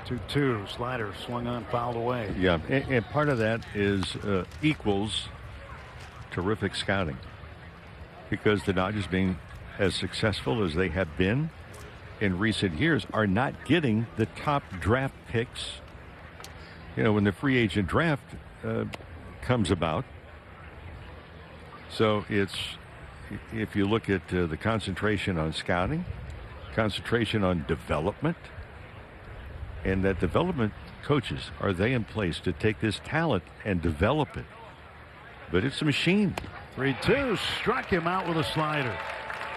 2-2, slider swung on, fouled away. Yeah, and part of that is equals terrific scouting, because the Dodgers, being as successful as they have been in recent years, are not getting the top draft picks. You know, when the free agent draft comes about. So it's, if you look at the concentration on scouting, concentration on development, and that development coaches, are they in place to take this talent and develop it? But it's a machine. 3-2, struck him out with a slider.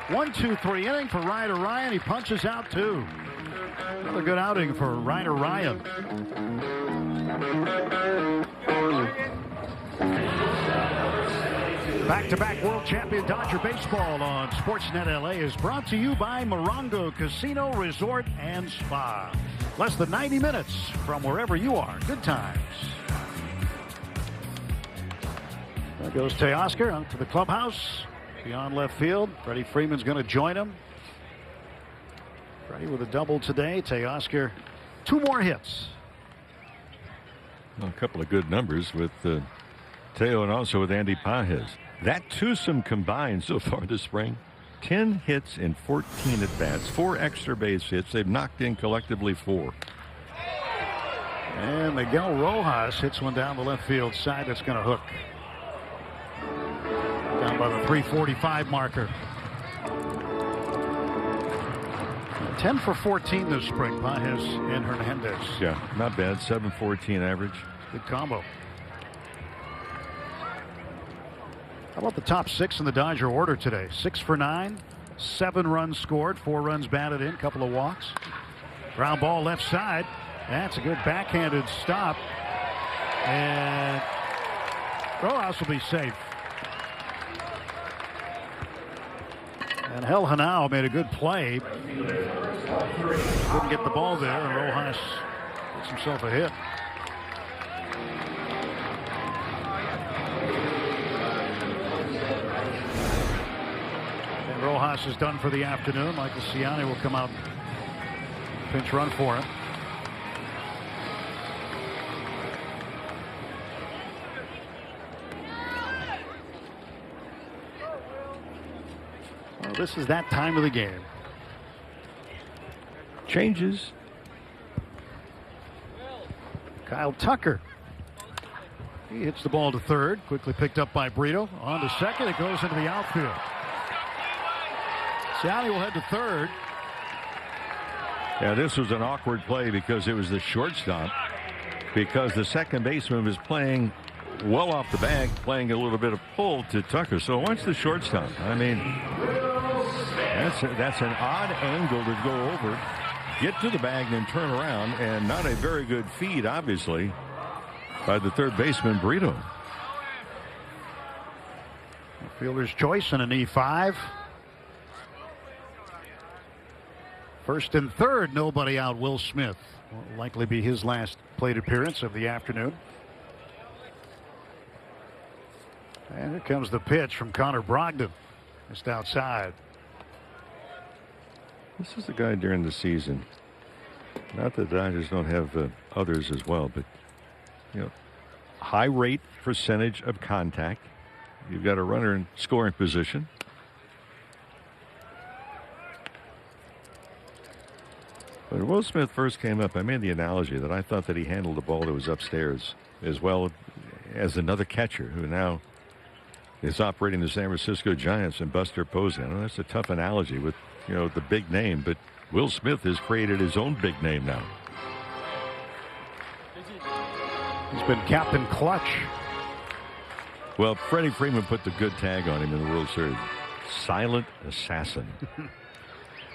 1-2-3 inning for Ryder Ryan. He punches out 2. Another good outing for Ryder Ryan. Back-to-back world champion Dodger baseball on Sportsnet LA is brought to you by Morongo Casino Resort and Spa. Less than 90 minutes from wherever you are. Good times. There goes Teoscar out to the clubhouse. Beyond left field. Freddie Freeman's going to join him. Freddie with a double today. Teoscar, 2 more hits. Well, a couple of good numbers with Teo and also with Andy Pages. That twosome combined so far this spring. 10 hits in 14 at-bats, 4 extra base hits. They've knocked in collectively 4. And Miguel Rojas hits one down the left field side that's going to hook. Down by the 345 marker. 10 for 14 this spring, Pages and Hernandez. Yeah, not bad. 7.14 average. Good combo. How about the top 6 in the Dodger order today? 6 for 9, 7 runs scored, 4 runs batted in, couple of walks. Ground ball left side. That's a good backhanded stop. And Rojas will be safe. And Hel Hanau made a good play. Couldn't get the ball there, and Rojas gets himself a hit. And Rojas is done for the afternoon. Michael Ciani will come out, pinch run for him. This is that time of the game. Changes. Kyle Tucker. He hits the ball to third. Quickly picked up by Brito. On to second. It goes into the outfield. Sally will head to third. Yeah, this was an awkward play because it was the shortstop. Because the second baseman was playing well off the bag, playing a little bit of pull to Tucker. So watch the shortstop. I mean, that's an odd angle to go over, get to the bag, then turn around, and not a very good feed, obviously, by the third baseman, Brito. Fielder's choice and an E5. First and third, nobody out. Will Smith will likely be his last plate appearance of the afternoon. And here comes the pitch from Connor Brogdon. Just outside. This is the guy during the season. Not that the Dodgers don't have others as well, but high rate percentage of contact. You've got a runner in scoring position. When Will Smith first came up, I made the analogy that I thought that he handled the ball that was upstairs as well as another catcher who now is operating the San Francisco Giants and Buster Posey. I know that's a tough analogy with, the big name, but Will Smith has created his own big name now. He's been Captain Clutch. Well, Freddie Freeman put the good tag on him in the World Series. Silent assassin.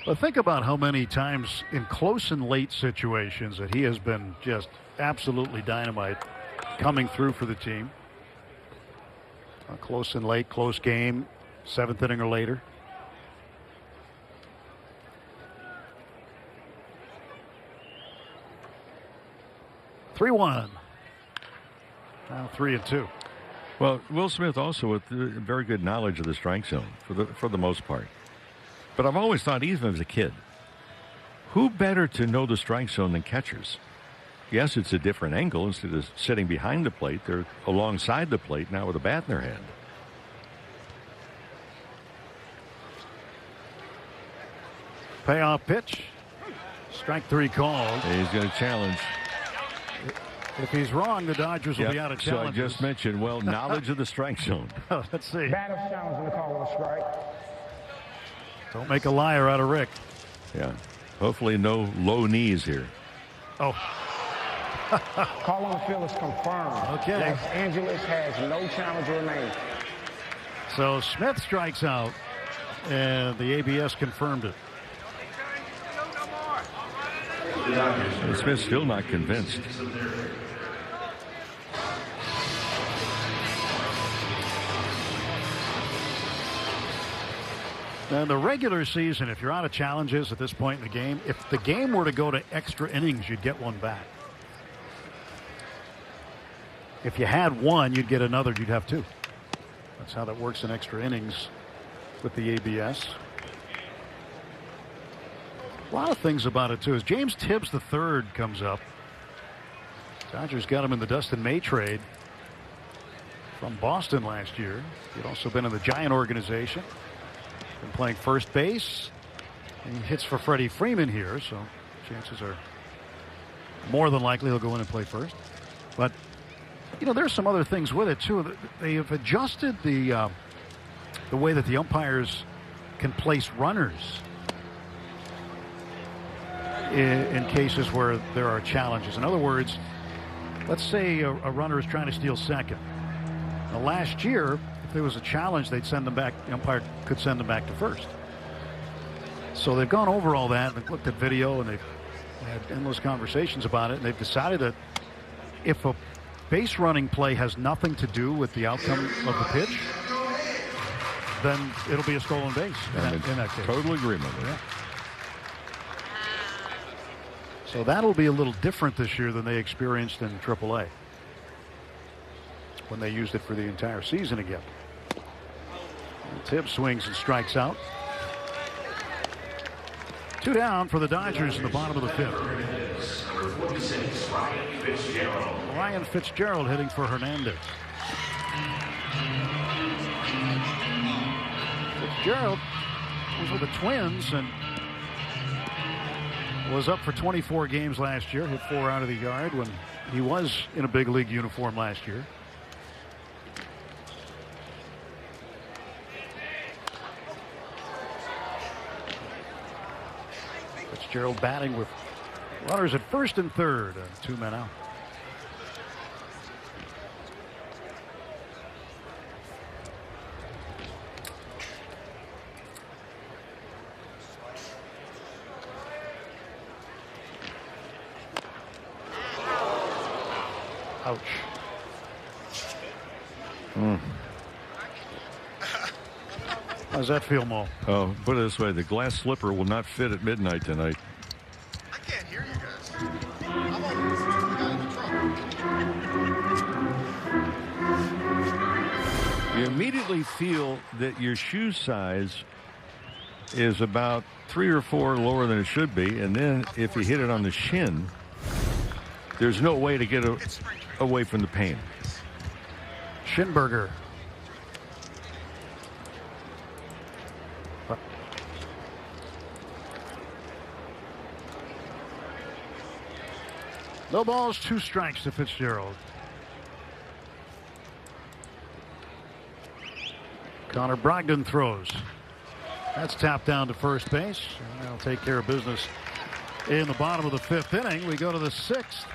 But think about how many times in close and late situations that he has been just absolutely dynamite coming through for the team. A close and late, close game, seventh inning or later. (3-1). Now 3-2. Well, Will Smith also with very good knowledge of the strike zone for the most part. But I've always thought, even as a kid, who better to know the strike zone than catchers? Yes, it's a different angle. Instead of sitting behind the plate, they're alongside the plate now with a bat in their hand. Payoff pitch. Strike three called. He's going to challenge. If he's wrong, the Dodgers will be out of challenges. So I just mentioned, knowledge of the strike zone. Let's see. Batter's challenge the call of a strike. Don't make a liar out of Rick. Yeah. Hopefully no low knees here. Oh. Call on the field is confirmed. Okay. Los Angeles has no challenge remaining. So Smith strikes out, and the ABS confirmed it. And Smith's still not convinced. Now, in the regular season, if you're out of challenges at this point in the game, if the game were to go to extra innings, you'd get one back. If you had one, you'd get another, you'd have two. That's how that works in extra innings with the ABS. A lot of things about it, too. As James Tibbs III comes up, Dodgers got him in the Dustin May trade from Boston last year. He'd also been in the Giant organization. Been playing first base. And he hits for Freddie Freeman here, so chances are more than likely he'll go in and play first. But, there's some other things with it, too. They have adjusted the way that the umpires can place runners in cases where there are challenges. In other words, let's say a runner is trying to steal second. Now, last year, if there was a challenge, they'd send them back. The umpire could send them back to first. So they've gone over all that, and they've looked at video, and they've had endless conversations about it, and they've decided that if a base running play has nothing to do with the outcome of the pitch, then it'll be a stolen base in that case. Total agreement with that. So that'll be a little different this year than they experienced in AAA when they used it for the entire season again. And Tibbs swings and strikes out. 2 down for the Dodgers in the bottom of the fifth. Ryan Fitzgerald hitting for Hernandez. Fitzgerald was with the Twins and was up for 24 games last year. Hit 4 out of the yard when he was in a big league uniform last year. Fitzgerald batting with runners at first and third. 2 men out. Ouch. How's that feel, Mo? Oh, put it this way, the glass slipper will not fit at midnight tonight. I can't hear you guys. I'm on the truck. You immediately feel that your shoe size is about 3 or 4 lower than it should be, and then if you hit it on the shin, there's no way to get away from the pain. Schinberger. No balls, 2 strikes to Fitzgerald. Connor Brogdon throws. That's tapped down to first base. And that'll take care of business in the bottom of the 5th inning. We go to the 6th.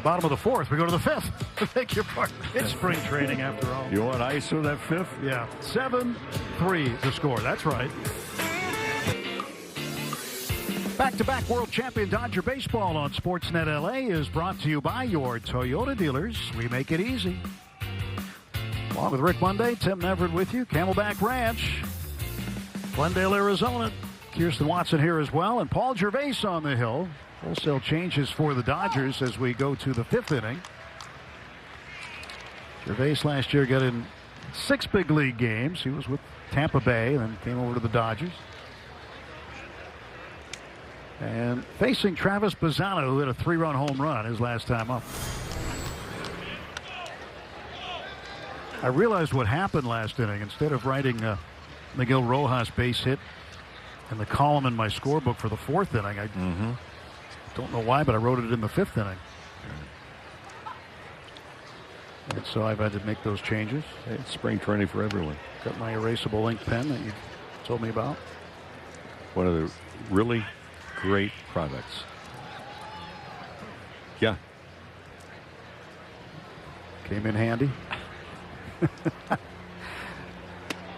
Bottom of the 4th. We go to the 5th. Beg your pardon. It's spring training after all. You want ISO that 5th? Yeah. 7-3 the score. That's right. Back-to-back world champion Dodger baseball on Sportsnet LA is brought to you by your Toyota dealers. We make it easy. Along with Rick Monday, Tim Neverett with you. Camelback Ranch, Glendale, Arizona. Kirsten Watson here as well. And Paul Gervais on the hill. Wholesale changes for the Dodgers as we go to the 5th inning. Gervais last year got in 6 big league games. He was with Tampa Bay and then came over to the Dodgers. And facing Travis Bazzano, who hit a 3-run home run his last time up. I realized what happened last inning. Instead of writing Miguel Rojas base hit in the column in my scorebook for the 4th inning, I don't know why, but I wrote it in the 5th inning. And so I've had to make those changes. It's spring training for everyone. Got my erasable ink pen that you told me about. One of the really great products. Yeah. Came in handy.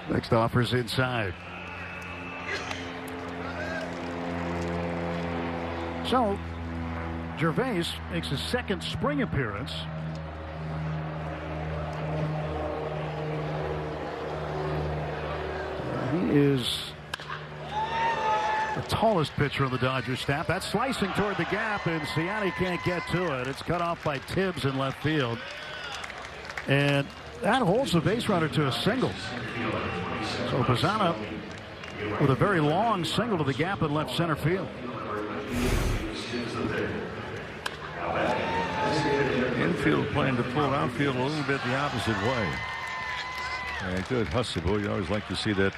Next offer's inside. So, Gervais makes his 2nd spring appearance. He is the tallest pitcher on the Dodgers staff. That's slicing toward the gap, and Ciani can't get to it. It's cut off by Tibbs in left field. And that holds the base runner to a single. So Bazzano with a very long single to the gap in left center field. Infield playing to pull outfield a little bit the opposite way. And good hustle. You always like to see that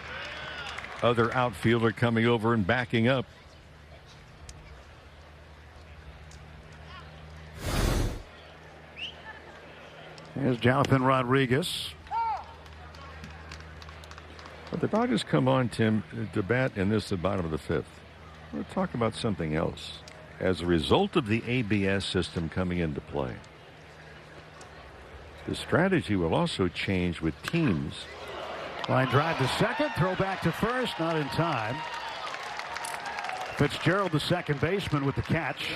other outfielder coming over and backing up. Here's Jonathan Rodriguez. But the Dodgers come on, Tim, to bat in this, the bottom of the 5th. We'll talk about something else. As a result of the ABS system coming into play, the strategy will also change with teams. Line drive to second, throw back to first, not in time. Fitzgerald, the second baseman, with the catch.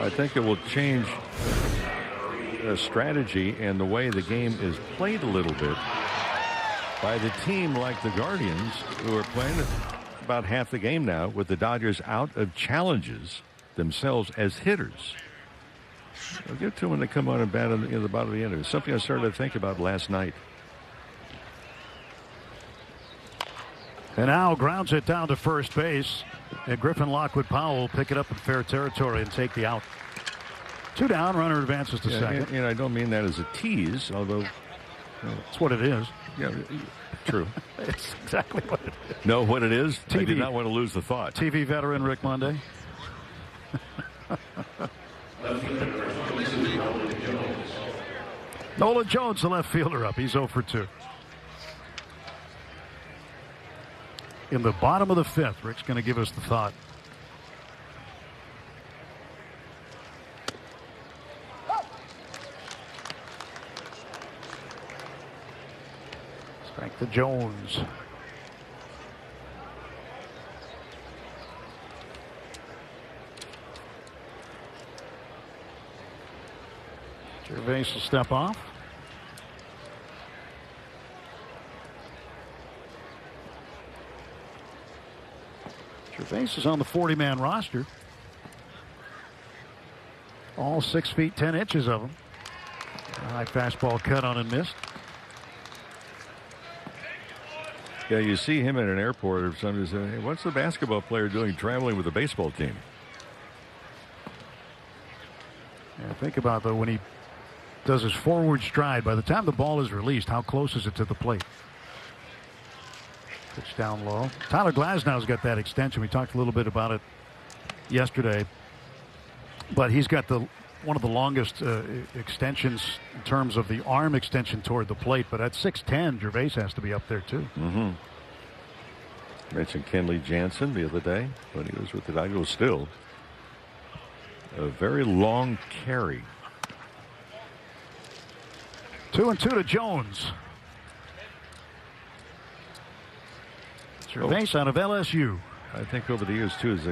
I think it will change strategy and the way the game is played a little bit by the team like the Guardians, who are playing about half the game now with the Dodgers out of challenges themselves as hitters. I'll get to them when they come on and bat in the bottom of the end. It's something I started to think about last night. And now grounds it down to first base. And Griffin Lockwood Powell will pick it up in fair territory and take the out. 2 down, runner advances to second. And I don't mean that as a tease, although that's what it is. Yeah, True. It's exactly what it is. Know what it is? TV. I did not want to lose the thought. TV veteran Rick Monday. Nolan Jones, the left fielder, up. He's 0 for 2. In the bottom of the 5th, Rick's going to give us the thought. Strike to Jones. Gervais will step off. Gervais is on the 40-man roster. All 6 feet 10 inches of them. High fastball cut on and missed. Yeah, you see him at an airport or somebody says, hey, what's the basketball player doing traveling with a baseball team? Yeah, think about, though, when he does his forward stride, by the time the ball is released, how close is it to the plate? Pitch down low. Tyler Glasnow's got that extension. We talked a little bit about it yesterday. But he's got one of the longest extensions in terms of the arm extension toward the plate. But at 6'10", Gervais has to be up there, too. Mm-hmm. Mentioned Kenley Jansen the other day when he was with the Dodgers. Still a very long carry. 2-2 to Jones. Gervais out of LSU. I think over the years, too, is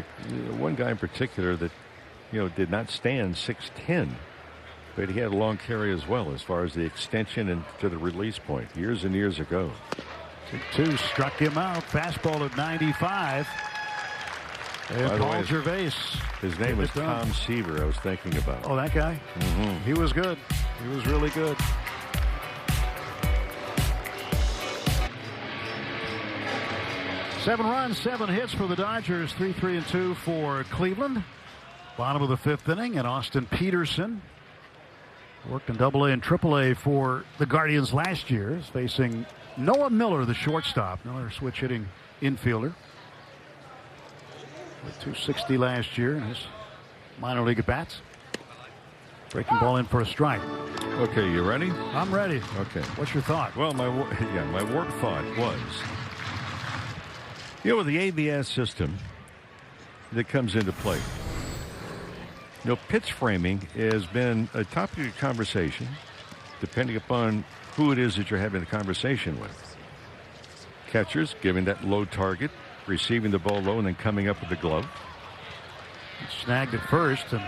one guy in particular that, did not stand 6'10", but he had a long carry as well as far as the extension and to the release point years and years ago. 2 struck him out. Fastball at 95. And Paul Gervais. His name was Tom Seaver, I was thinking about. Oh, that guy? Mm-hmm. He was good. He was really good. Seven runs, 7 hits for the Dodgers. 3-2 for Cleveland. Bottom of the 5th inning, and Austin Peterson worked in AA and AAA for the Guardians last year. Is facing Noah Miller, the shortstop, another switch hitting infielder. With 260 last year in his minor league at bats. Breaking ball in for a strike. Okay, you ready? I'm ready. Okay. What's your thought? Well, my warp thought was, with the ABS system that comes into play, pitch framing has been a topic of conversation depending upon who it is that you're having the conversation with. Catchers giving that low target, receiving the ball low, and then coming up with the glove. Snagged at first, and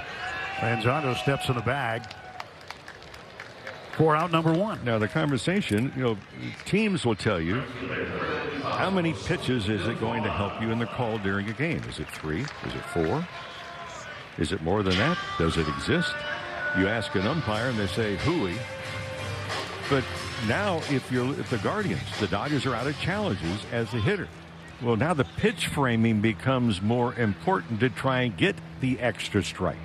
Manzano steps in the bag for out number 1. Now, the conversation, teams will tell you how many pitches is it going to help you in the call during a game. Is it 3? Is it 4? Is it more than that? Does it exist? You ask an umpire and they say hooey. But now if the Guardians, the Dodgers are out of challenges as a hitter. Well, now the pitch framing becomes more important to try and get the extra strike.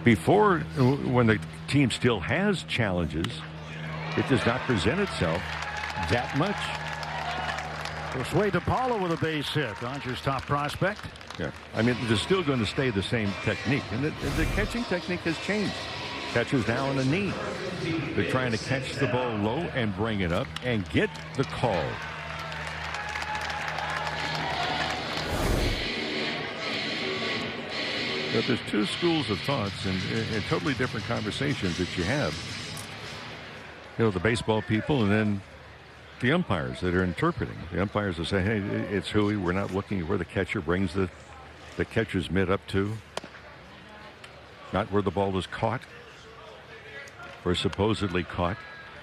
Before, when the team still has challenges, it does not present itself that much. Josue DePaula with a base hit. Dodgers' top prospect. Yeah, I mean, they're still going to stay the same technique. And the catching technique has changed. Catcher's now on a knee. They're trying to catch the ball low and bring it up and get the call. But there's 2 schools of thoughts and totally different conversations that you have. The baseball people and then the umpires that are interpreting. The umpires will say, hey, it's hooey. We're not looking at where the catcher brings the catcher's mitt up to. Not where the ball is caught or supposedly caught.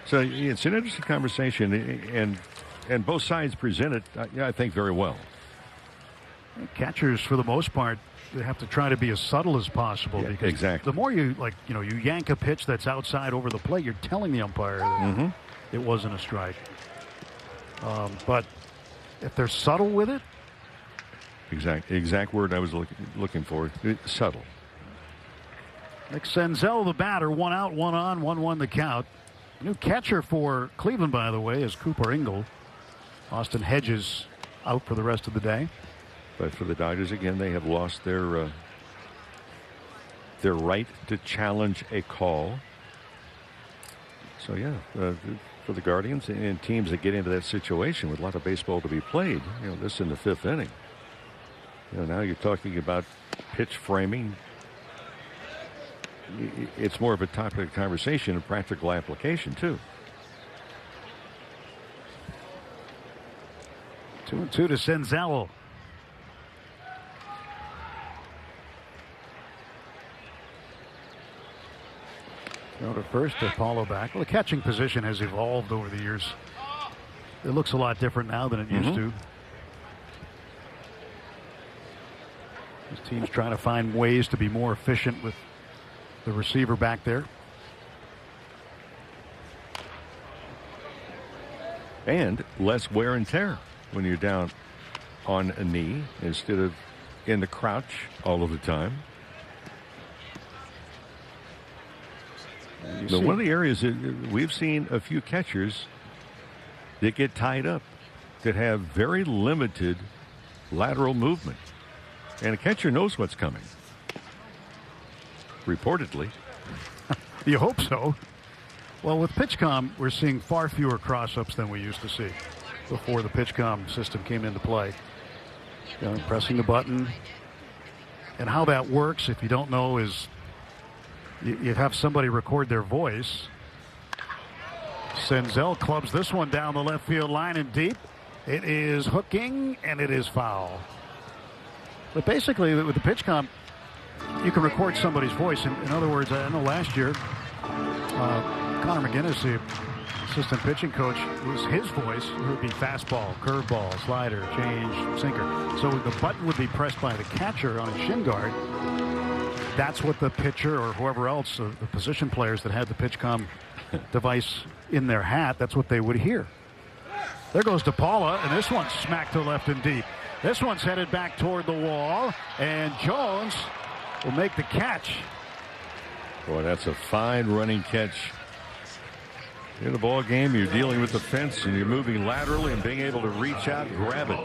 So it's an interesting conversation, and both sides present it, I think, very well. Catchers, for the most part, they have to try to be as subtle as possible. Yeah, because exactly. The more you yank a pitch that's outside over the plate, you're telling the umpire that it wasn't a strike. But if they're subtle with it, exact word I was looking for. Subtle. Nick Senzel, the batter, 1 out, 1 on, 1-1 the count. New catcher for Cleveland, by the way, is Cooper Ingle. Austin Hedges out for the rest of the day. But for the Dodgers, again, they have lost their right to challenge a call. So, yeah, for the Guardians and teams that get into that situation with a lot of baseball to be played, this in the 5th inning. Now you're talking about pitch framing. It's more of a topic of conversation and practical application, too. 2-2 to Senzel. Throw to first, to Paulo back. Well, the catching position has evolved over the years. It looks a lot different now than it used to. This team's trying to find ways to be more efficient with the receiver back there. And less wear and tear when you're down on a knee instead of in the crouch all of the time. But one of the areas that we've seen a few catchers that get tied up that have very limited lateral movement. And a catcher knows what's coming. Reportedly. You hope so. Well, with PitchCom, we're seeing far fewer cross-ups than we used to see before the PitchCom system came into play. Pressing the button. And how that works, if you don't know, is you have somebody record their voice. Senzel clubs this one down the left field line and deep. It is hooking, and it is foul. But basically, with the PitchCom, you can record somebody's voice. In other words, I know last year, Connor McGinnis, the assistant pitching coach, was his voice. It would be fastball, curveball, slider, change, sinker. So the button would be pressed by the catcher on his shin guard. That's what the pitcher or whoever else, the position players that had the PitchCom device in their hat, that's what they would hear. There goes DePaula, and this one's smacked to left and deep. This one's headed back toward the wall, and Jones will make the catch. Boy, that's a fine running catch. In a ball game, you're dealing with the fence, and you're moving laterally and being able to reach out and grab it.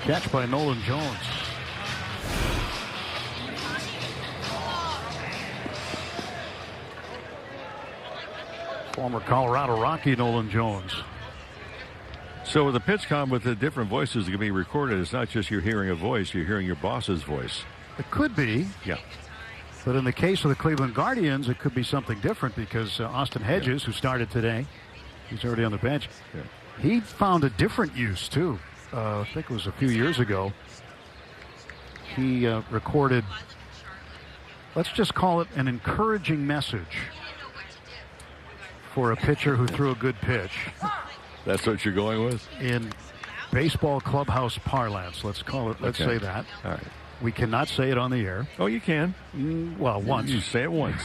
Catch by Nolan Jones. Former Colorado Rocky Nolan Jones. So with the PitchCom, with the different voices that can be recorded, it's not just you're hearing a voice, you're hearing your boss's voice. It could be. Yeah. But in the case of the Cleveland Guardians, it could be something different because Austin Hedges, who started today, he's already on the bench. Yeah. He found a different use, too. I think it was a few years ago. He recorded, let's just call it an encouraging message for a pitcher who threw a good pitch. That's what you're going with? In baseball clubhouse parlance, let's call it, let's say that. All right. We cannot say it on the air. Oh, you can. Well, once. You say it once.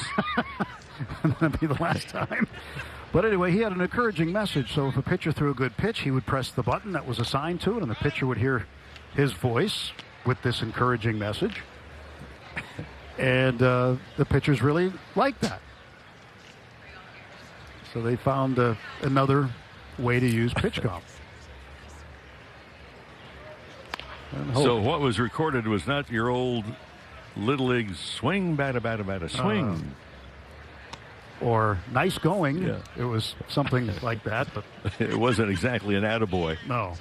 That'll be the last time. But anyway, he had an encouraging message. So if a pitcher threw a good pitch, he would press the button that was assigned to it, and the pitcher would hear his voice with this encouraging message. And the pitchers really liked that. So they found another way to use PitchCom. So what was recorded was not your old Little League swing, bada, swing. Or nice going. Yeah. It was something like that. But it wasn't exactly an attaboy. No.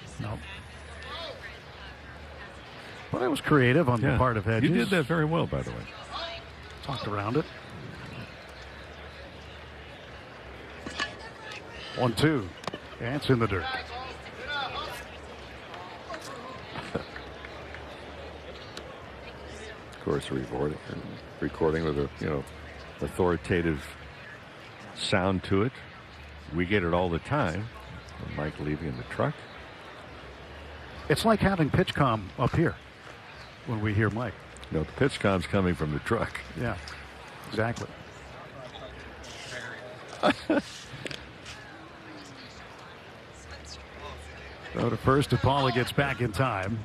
But it was creative on the part of Hedges. You did that very well, by the way. Talked around it. 1-2. And it's in the dirt. Of course, recording with a authoritative sound to it. We get it all the time. Mike Levy in the truck. It's like having PitchCom up here when we hear Mike. No, the PitchCom's coming from the truck. Yeah, exactly. So to first, DePaula gets back in time.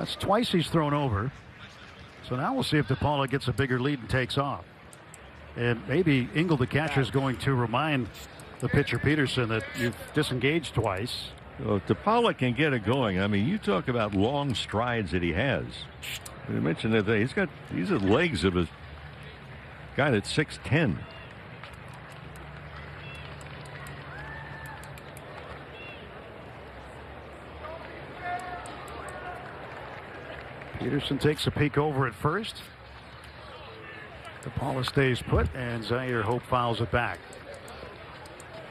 That's twice he's thrown over. So now we'll see if DePaula gets a bigger lead and takes off. And maybe Engel, the catcher, is going to remind the pitcher Peterson that you've disengaged twice. Well, if DePaula can get it going, I mean, you talk about long strides that he has. You mentioned that he's got the legs of a guy that's 6'10". Peterson takes a peek over at first. DePaula stays put, and Zaire Hope fouls it back.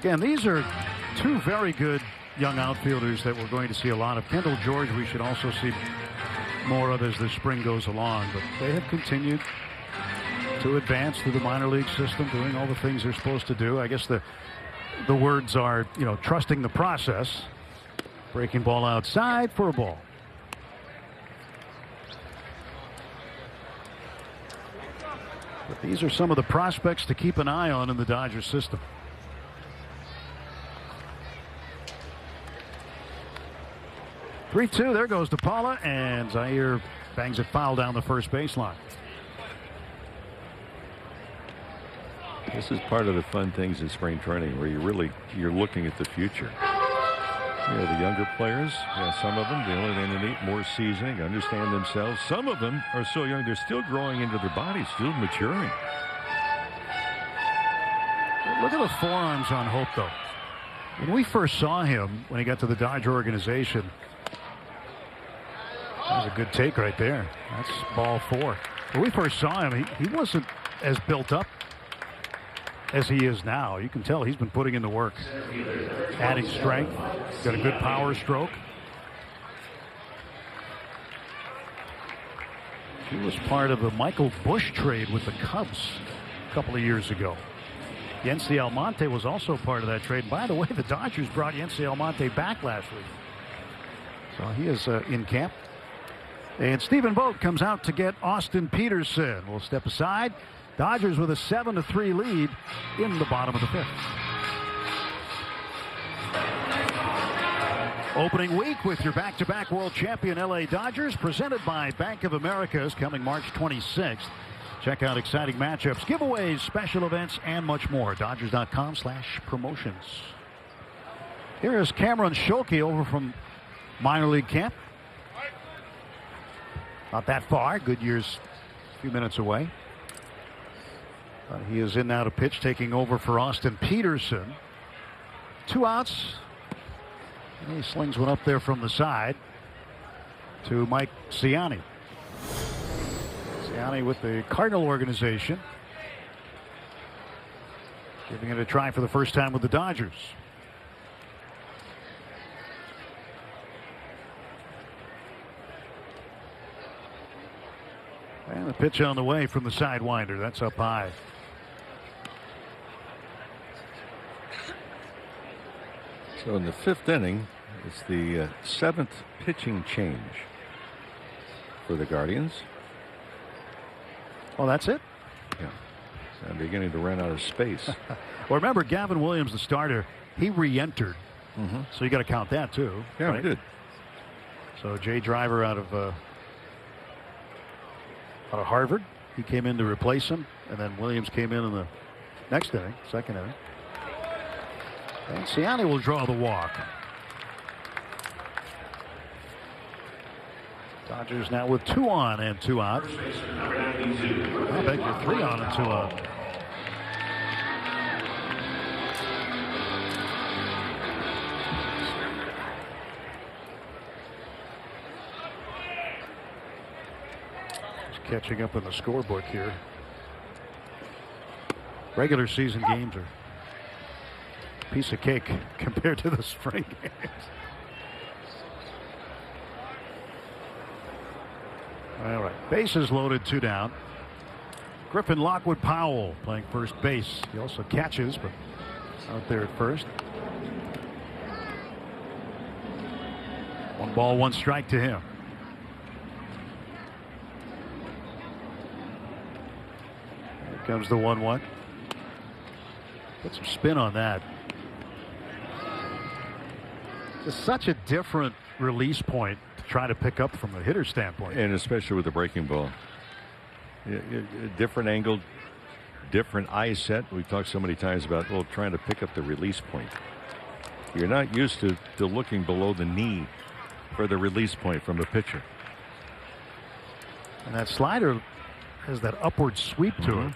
Again, these are two very good young outfielders that we're going to see a lot of. Kendall George we should also see more of as the spring goes along, but they have continued to advance through the minor league system, doing all the things they're supposed to do. I guess the words are, trusting the process. Breaking ball outside for a ball. But these are some of the prospects to keep an eye on in the Dodgers system. (3-2). There goes DePaula, and Zaire bangs it foul down the first baseline. This is part of the fun things in spring training, where you're looking at the future. The younger players, some of them, they need more seasoning, understand themselves. Some of them are so young, they're still growing into their bodies, still maturing. Look at the forearms on Hope, though. When we first saw him, when he got to the Dodger organization, that was a good take right there. That's ball 4. When we first saw him, he wasn't as built up as he is now. You can tell he's been putting in the work, adding strength, got a good power stroke. He was part of the Michael Busch trade with the Cubs a couple of years ago. Yency Almonte was also part of that trade. By the way, the Dodgers brought Yency Almonte back last week, so he is in camp. And Stephen Vogt comes out to get Austin Peterson. We'll step aside. Dodgers with a 7-3 lead in the bottom of the 5th. Opening week with your back-to-back world champion LA Dodgers, presented by Bank of America, is coming March 26th. Check out exciting matchups, giveaways, special events, and much more. Dodgers.com/promotions. Here is Cameron Schuelke over from minor league camp. Not that far. Goodyear's a few minutes away. He is in now to pitch, taking over for Austin Peterson. 2 outs. And he slings one up there from the side to Mike Ciani. Ciani with the Cardinal organization, giving it a try for the first time with the Dodgers. And the pitch on the way from the sidewinder. That's up high. So in the 5th inning, it's the 7th pitching change for the Guardians. Oh, that's it? Yeah. So I'm beginning to run out of space. Well, remember, Gavin Williams, the starter, he re-entered. So you got to count that, too. Yeah, right? I did. So Jay Driver out of Harvard. He came in to replace him, and then Williams came in the next inning, 2nd inning. And Ciani will draw the walk. Dodgers now with 2 on and 2 out. I beg you, 3 on and 2 out. Just catching up in the scorebook here. Regular season games are a piece of cake compared to the spring games. All right, bases loaded, 2 down. Griffin Lockwood Powell playing first base. He also catches, but out there at first. 1 ball, 1 strike to him. Here comes the 1-1. Put some spin on that. It's such a different release point to try to pick up from a hitter standpoint. And especially with the breaking ball. Different angle, different eye set. We've talked so many times about trying to pick up the release point. You're not used to looking below the knee for the release point from a pitcher. And that slider has that upward sweep to it.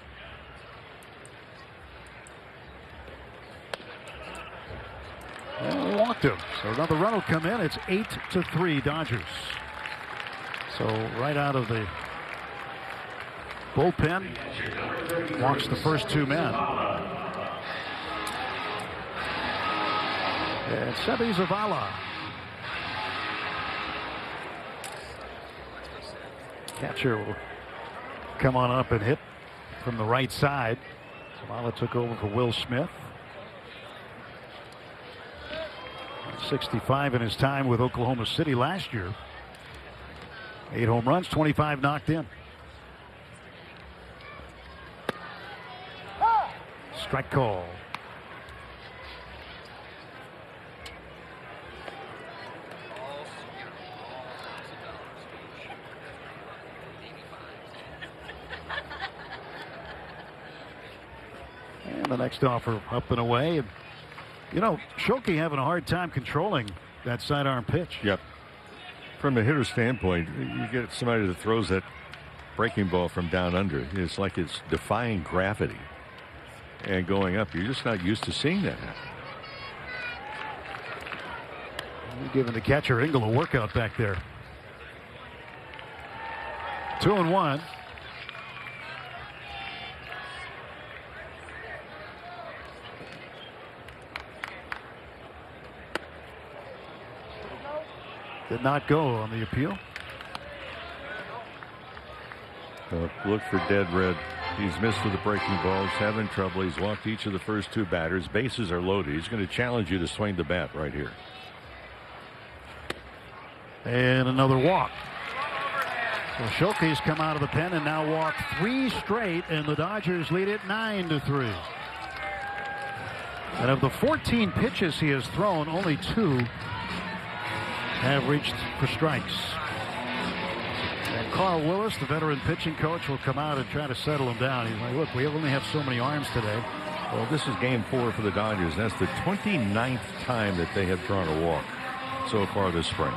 And he walked him. So another run will come in. It's 8-3 Dodgers. So right out of the bullpen, walks the first two men. And Seby Zavala. Catcher will come on up and hit from the right side. Zavala took over for Will Smith. 65 in his time with Oklahoma City last year. 8 home runs, 25 knocked in. Strike call. And the next offer up and away. And you know, Schulke having a hard time controlling that sidearm pitch. Yep. From the hitter standpoint, you get somebody that throws that breaking ball from down under. It's like it's defying gravity and going up. You're just not used to seeing that happen. You're giving the catcher Engel a workout back there. 2-1. Did not go on the appeal. Look for dead red. He's missed with the breaking balls, having trouble. He's walked each of the first two batters. Bases are loaded. He's going to challenge you to swing the bat right here. And another walk. So Schulke's come out of the pen and now walked 3 straight, and the Dodgers lead it 9-3. And of the 14 pitches he has thrown, only 2 have reached for strikes. And Carl Willis, the veteran pitching coach, will come out and try to settle him down. He's like, look, we only have so many arms today. Well, this is game 4 for the Dodgers. That's the 29th time that they have drawn a walk so far this spring.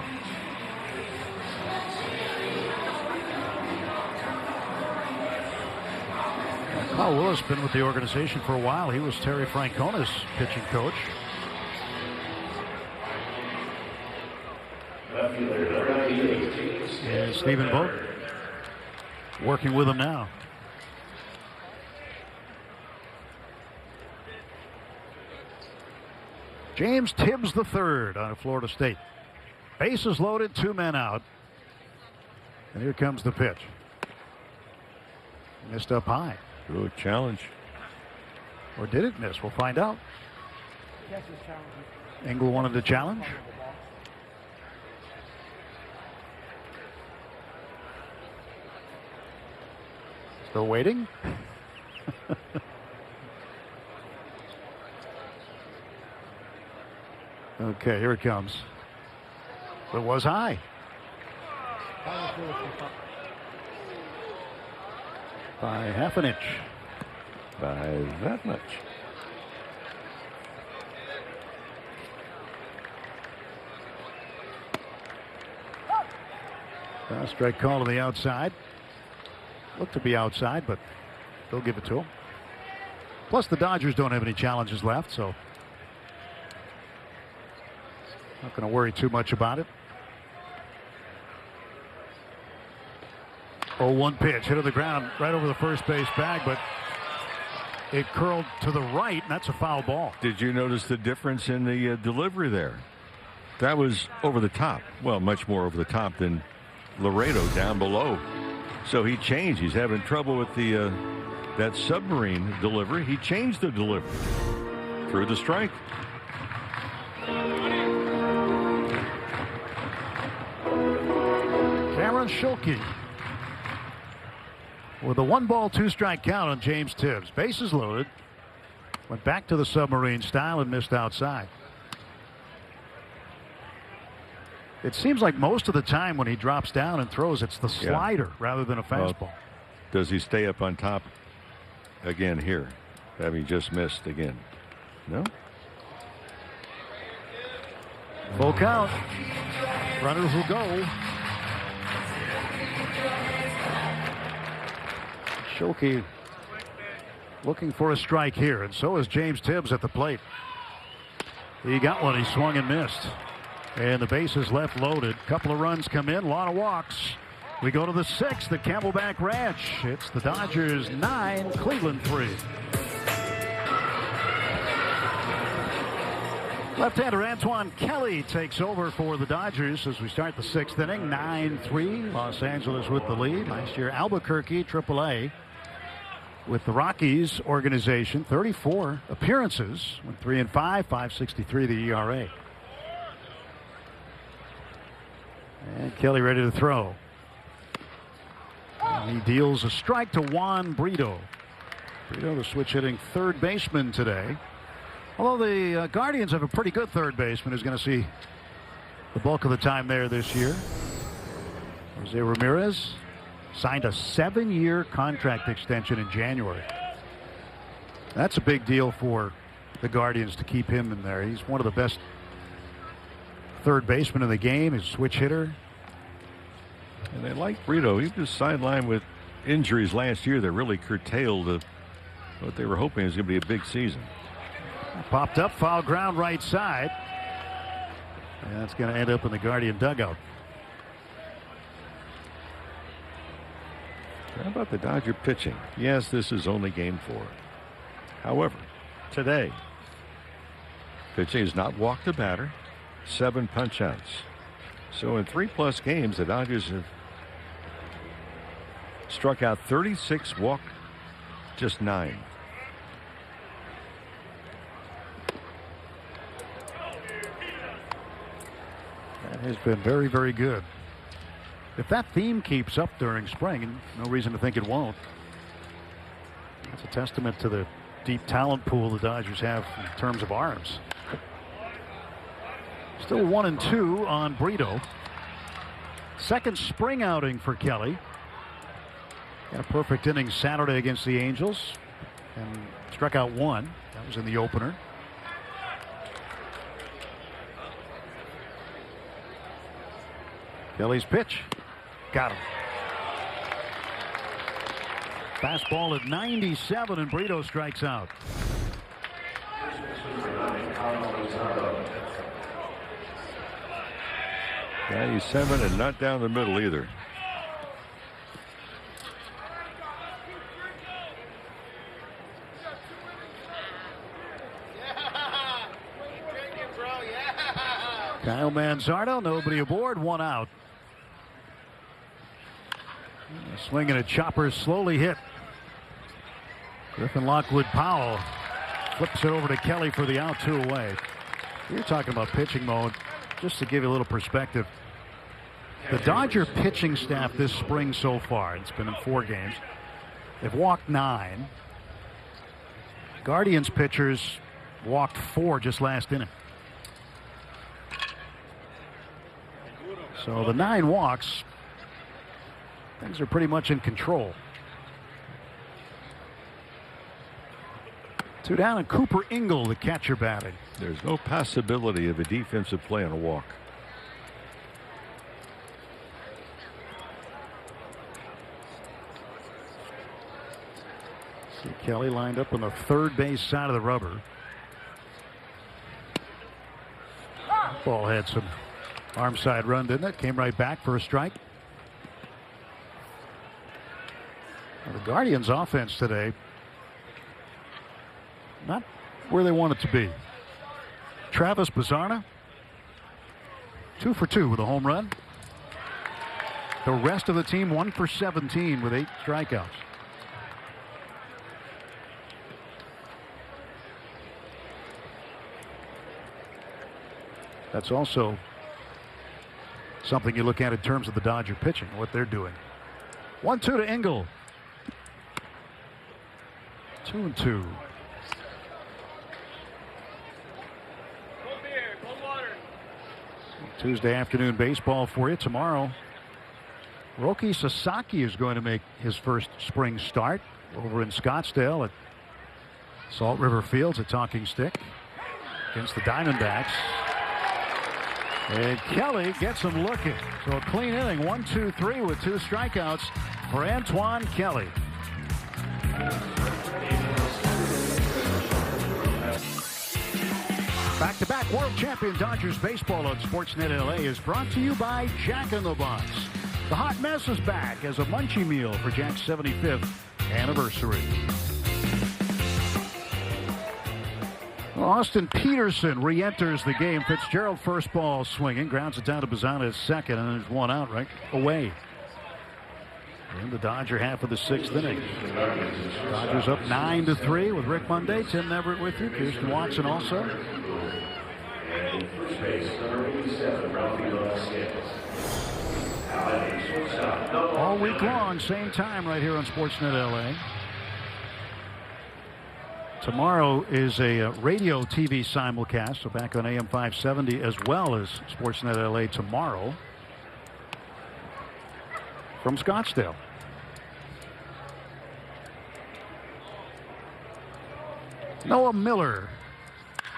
Carl Willis been with the organization for a while. He was Terry Francona's pitching coach. And Stephen Vogt working with him now. James Tibbs III out of Florida State. Bases loaded, 2 men out. And here comes the pitch. Missed up high. Good challenge. Or did it miss? We'll find out. Engel wanted to challenge. Still waiting. Okay, here it comes. It was high. By half an inch. By that much. Strike call to the outside. Looked to be outside, but they'll give it to him. Plus, the Dodgers don't have any challenges left, so not going to worry too much about it. 0-1 pitch, hit to the ground right over the first base bag, but it curled to the right, and that's a foul ball. Did you notice the difference in the delivery there? That was over the top. Well, much more over the top than Laredo down below. So he changed. He's having trouble with the that submarine delivery. He changed the delivery through the strike. Cameron Schulke with a 1-ball, 2-strike count on James Tibbs. Bases loaded. Went back to the submarine style and missed outside. It seems like most of the time when he drops down and throws, it's the slider rather than a fastball. Well, does he stay up on top again here? Having just missed again? No? Full count. Runners will go. Schulke looking for a strike here, and so is James Tibbs at the plate. He got one. He swung and missed. And the bases left loaded. Couple of runs come in, a lot of walks. We go to the 6th at Camelback Ranch. It's the Dodgers 9, Cleveland 3. Left-hander Antoine Kelly takes over for the Dodgers as we start the 6th inning. 9-3, Los Angeles with the lead. Last year, Albuquerque, AAA, with the Rockies organization. 34 appearances, went 3-5, 5.63 the ERA. And Kelly ready to throw. And he deals a strike to Juan Brito. Brito, the switch hitting third baseman today. Although the Guardians have a pretty good third baseman who's going to see the bulk of the time there this year. Jose Ramirez signed a 7-year contract extension in January. That's a big deal for the Guardians to keep him in there. He's one of the best third baseman in the game. He's a switch hitter. And they like Brito. He was sidelined with injuries last year that really curtailed what they were hoping was going to be a big season. Popped up, foul ground right side. And that's going to end up in the Guardian dugout. How about the Dodger pitching? Yes, this is only game 4. However, today, pitching has not walked a batter, 7 punch outs. So in 3+ games, the Dodgers have struck out 36, walked just 9. That has been very, very good. If that theme keeps up during spring, and no reason to think it won't, that's a testament to the deep talent pool the Dodgers have in terms of arms. Still 1-2 on Brito. Second spring outing for Kelly. Got a perfect inning Saturday against the Angels and struck out 1. That was in the opener. Kelly's pitch. Got him. Fastball at 97 and Brito strikes out. 97 and not down the middle either. Kyle Manzardo, nobody aboard, 1 out. Swinging a chopper, slowly hit. Griffin Lockwood Powell flips it over to Kelly for the out, 2 away. You're talking about pitching mode. Just to give you a little perspective, the Dodger pitching staff this spring so far, it's been in 4 games, they've walked 9. Guardians pitchers walked 4 just last inning. So the 9 walks, things are pretty much in control. 2 down, and Cooper Ingle, the catcher, batting. There's no possibility of a defensive play on a walk. See Kelly lined up on the third base side of the rubber. Ball had some arm side run, didn't it? Came right back for a strike. Well, the Guardians' offense today, not where they want it to be. Travis Bazzana, 2 for 2 with a home run. The rest of the team 1 for 17 with 8 strikeouts. That's also something you look at in terms of the Dodger pitching, what they're doing. 1-2 to Ingle. 2-2. Tuesday afternoon baseball for you tomorrow. Roki Sasaki is going to make his first spring start over in Scottsdale at Salt River Fields at Talking Stick against the Diamondbacks. And Kelly gets him looking. So a clean inning, 1-2-3 with 2 strikeouts for Antoine Kelly. Back-to-back world champion Dodgers baseball on Sportsnet LA is brought to you by Jack in the Box. The hot mess is back as a munchie meal for Jack's 75th anniversary. Austin Peterson re-enters the game. Fitzgerald first ball swinging, grounds it down to Bazana at second, and there's 1 out right away. In the Dodger half of the 6th inning. Dodgers up 9-3 with Rick Monday, Tim Everett with you, Kirsten Watson also. All week long, same time right here on Sportsnet LA. Tomorrow is a radio TV simulcast, so back on AM 570 as well as Sportsnet LA tomorrow from Scottsdale. Noah Miller.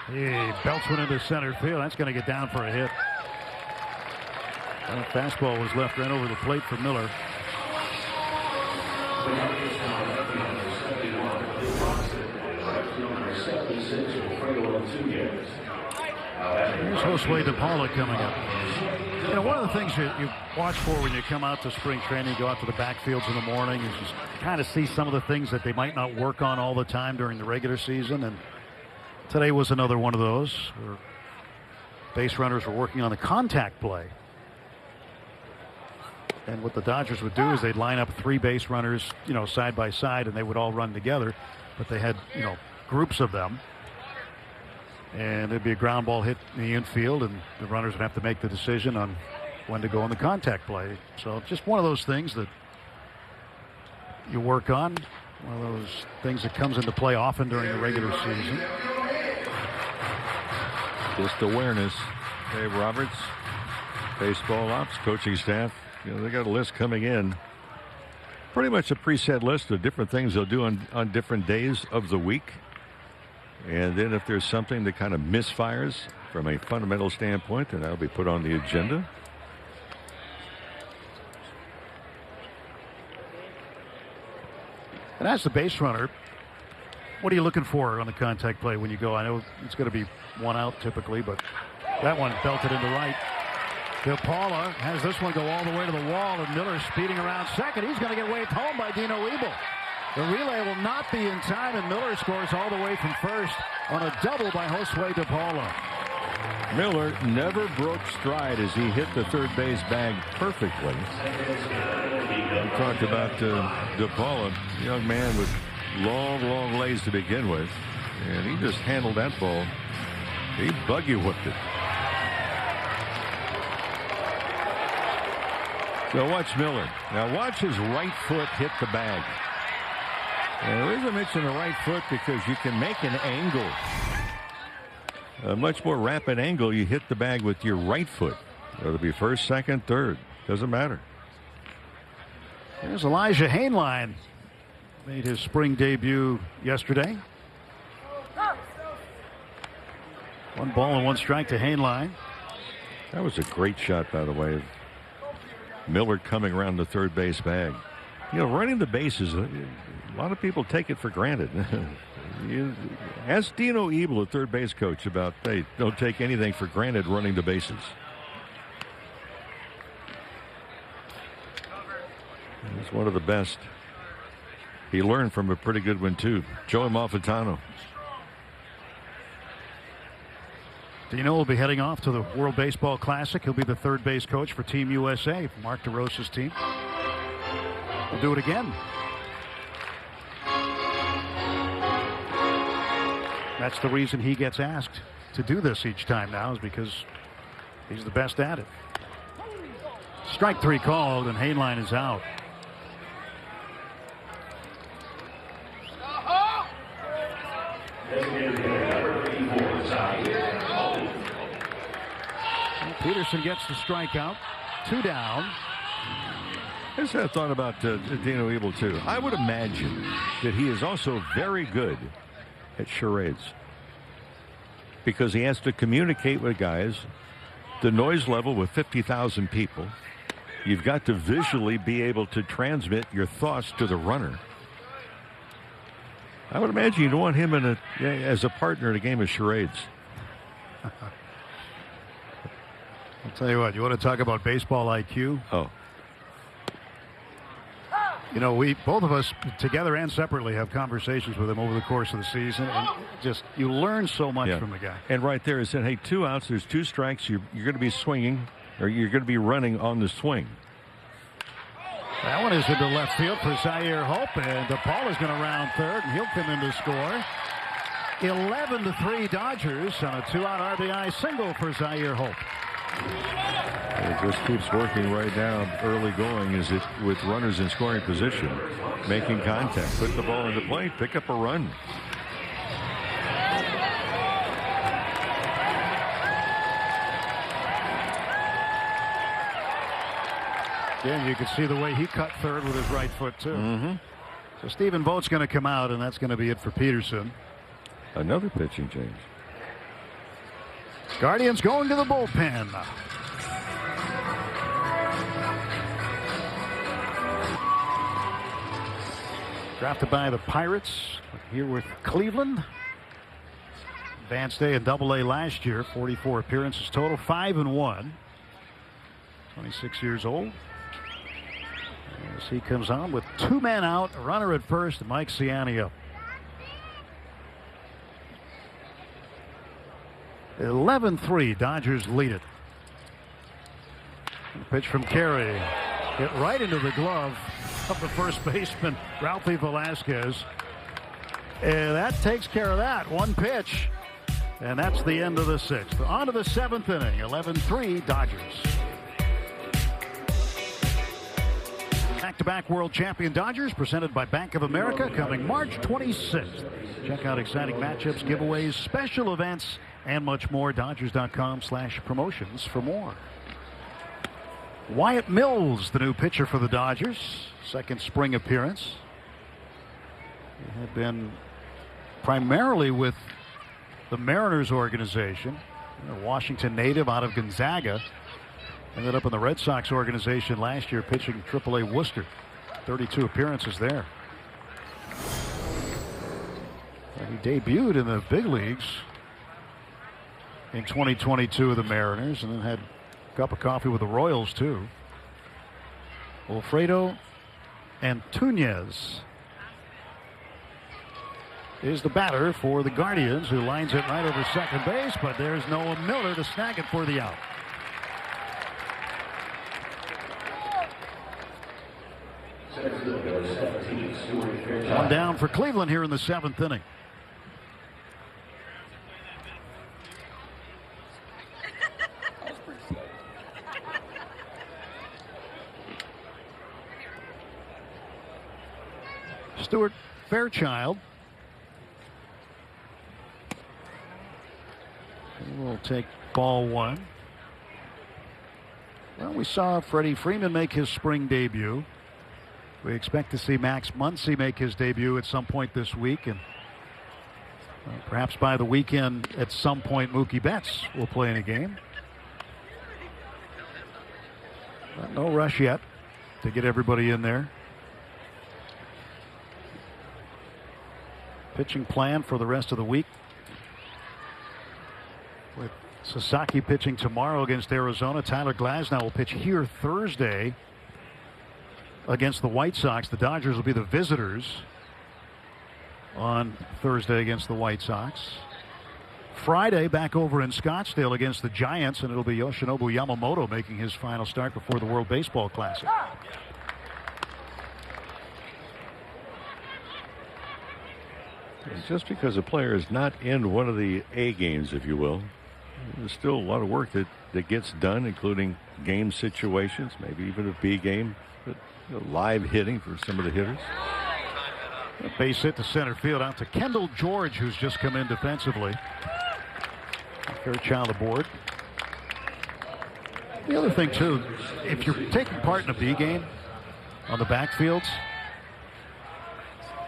He belts one into center field. That's going to get down for a hit. That fastball was left right over the plate for Miller. Here's Josue DePaula coming up. You know, one of the things you watch for when you come out to spring training, go out to the backfields in the morning, is just kind of see some of the things that they might not work on all the time during the regular season. And today was another one of those where base runners were working on the contact play. And what the Dodgers would do is they'd line up 3 base runners, you know, side by side, and they would all run together. But they had, you know, groups of them. And there'd be a ground ball hit in the infield, and the runners would have to make the decision on when to go on the contact play. So just one of those things that you work on. One of those things that comes into play often during the regular season. Just awareness. Dave Roberts, baseball ops, coaching staff. You know, they got a list coming in. Pretty much a preset list of different things they'll do on different days of the week. And then if there's something that kind of misfires from a fundamental standpoint, then that'll be put on the agenda. And as the base runner, what are you looking for on the contact play when you go? I know it's going to be 1 out typically, but that one belted into right. DePaula has this one go all the way to the wall, and Miller speeding around second. He's going to get waved home by Dino Ebel. The relay will not be in time, and Miller scores all the way from first on a double by Josue DePaula. Miller never broke stride as he hit the third base bag perfectly. We talked about DePaula, a young man with long legs to begin with, and he just handled that ball. He buggy whipped it. So watch Miller. Now watch his right foot hit the bag. And the reason I mention the right foot because you can make an angle. A much more rapid angle. You hit the bag with your right foot. Whether it be first, second, third. Doesn't matter. There's Elijah Hainline. Made his spring debut yesterday. 1 ball and 1 strike to Hainline. That was a great shot, by the way. Miller coming around the third base bag. You know, running the bases, a lot of people take it for granted. Ask Dino Ebel, a third base coach, about they don't take anything for granted running the bases. He's one of the best. He learned from a pretty good one, too. Joey Malfitano. Dino will be heading off to the World Baseball Classic. He'll be the third base coach for Team USA, Mark DeRosa's team. We'll do it again. That's the reason he gets asked to do this each time now, is because he's the best at it. Strike 3 called, and Hainline is out. Peterson gets the strikeout. 2 down. I just had a thought about Dino Ebel, too. I would imagine that he is also very good at charades because he has to communicate with guys. The noise level with 50,000 people. You've got to visually be able to transmit your thoughts to the runner. I would imagine you'd want him as a partner in a game of charades. I'll tell you what, you want to talk about baseball IQ? Oh. You know, we both of us together and separately have conversations with him over the course of the season, and just you learn so much from the guy. And right there, he said, "Hey, 2 outs. There's 2 strikes. You're going to be swinging, or you're going to be running on the swing." That one is into left field for Zaire Hope, and DePaul is going to round third, and he'll come in to score. 11-3 Dodgers on a 2-out RBI single for Zaire Hope. It just keeps working right now. Early going is it with runners in scoring position, making contact, put the ball into play, pick up a run. Again, you can see the way he cut third with his right foot too. So Stephen Vogt's going to come out, and that's going to be it for Peterson. Another pitching change. Guardians going to the bullpen. Drafted by the Pirates, here with Cleveland. Advanced A and Double-A last year, 44 appearances total, 5-1. 26 years old. As he comes on with 2 men out, a runner at first, and Mike Ciani up. 11-3, Dodgers lead it. Pitch from Carey. Hit right into the glove of the first baseman, Ralphie Velasquez. And that takes care of that. 1 pitch. And that's the end of the 6th. On to the 7th inning. 11-3, Dodgers. Back-to-back world champion Dodgers, presented by Bank of America, coming March 26th. Check out exciting matchups, giveaways, special events, and much more. Dodgers.com/promotions for more. Wyatt Mills, the new pitcher for the Dodgers. Second spring appearance. He had been primarily with the Mariners organization. A Washington native out of Gonzaga. Ended up in the Red Sox organization last year, pitching AAA Worcester. 32 appearances there. He debuted in the big leagues in 2022 with the Mariners, and then had a cup of coffee with the Royals too. Wilfredo Antunez is the batter for the Guardians, who lines it right over second base, but there's Noah Miller to snag it for the out. One down for Cleveland here in the 7th inning. Stuart Fairchild will take ball 1. Well, we saw Freddie Freeman make his spring debut. We expect to see Max Muncy make his debut at some point this week, and perhaps by the weekend at some point Mookie Betts will play in a game. But no rush yet to get everybody in there. Pitching plan for the rest of the week, with Sasaki pitching tomorrow against Arizona. Tyler Glasnow will pitch here Thursday against the White Sox. The Dodgers will be the visitors on Thursday against the White Sox. Friday back over in Scottsdale against the Giants, and it'll be Yoshinobu Yamamoto making his final start before the World Baseball Classic. Just because a player is not in one of the A games, if you will, there's still a lot of work that gets done, including game situations, maybe even a B game, but live hitting for some of the hitters. A base hit to center field out to Kendall George, who's just come in defensively. Fairchild aboard. The other thing, too, if you're taking part in a B game on the backfields,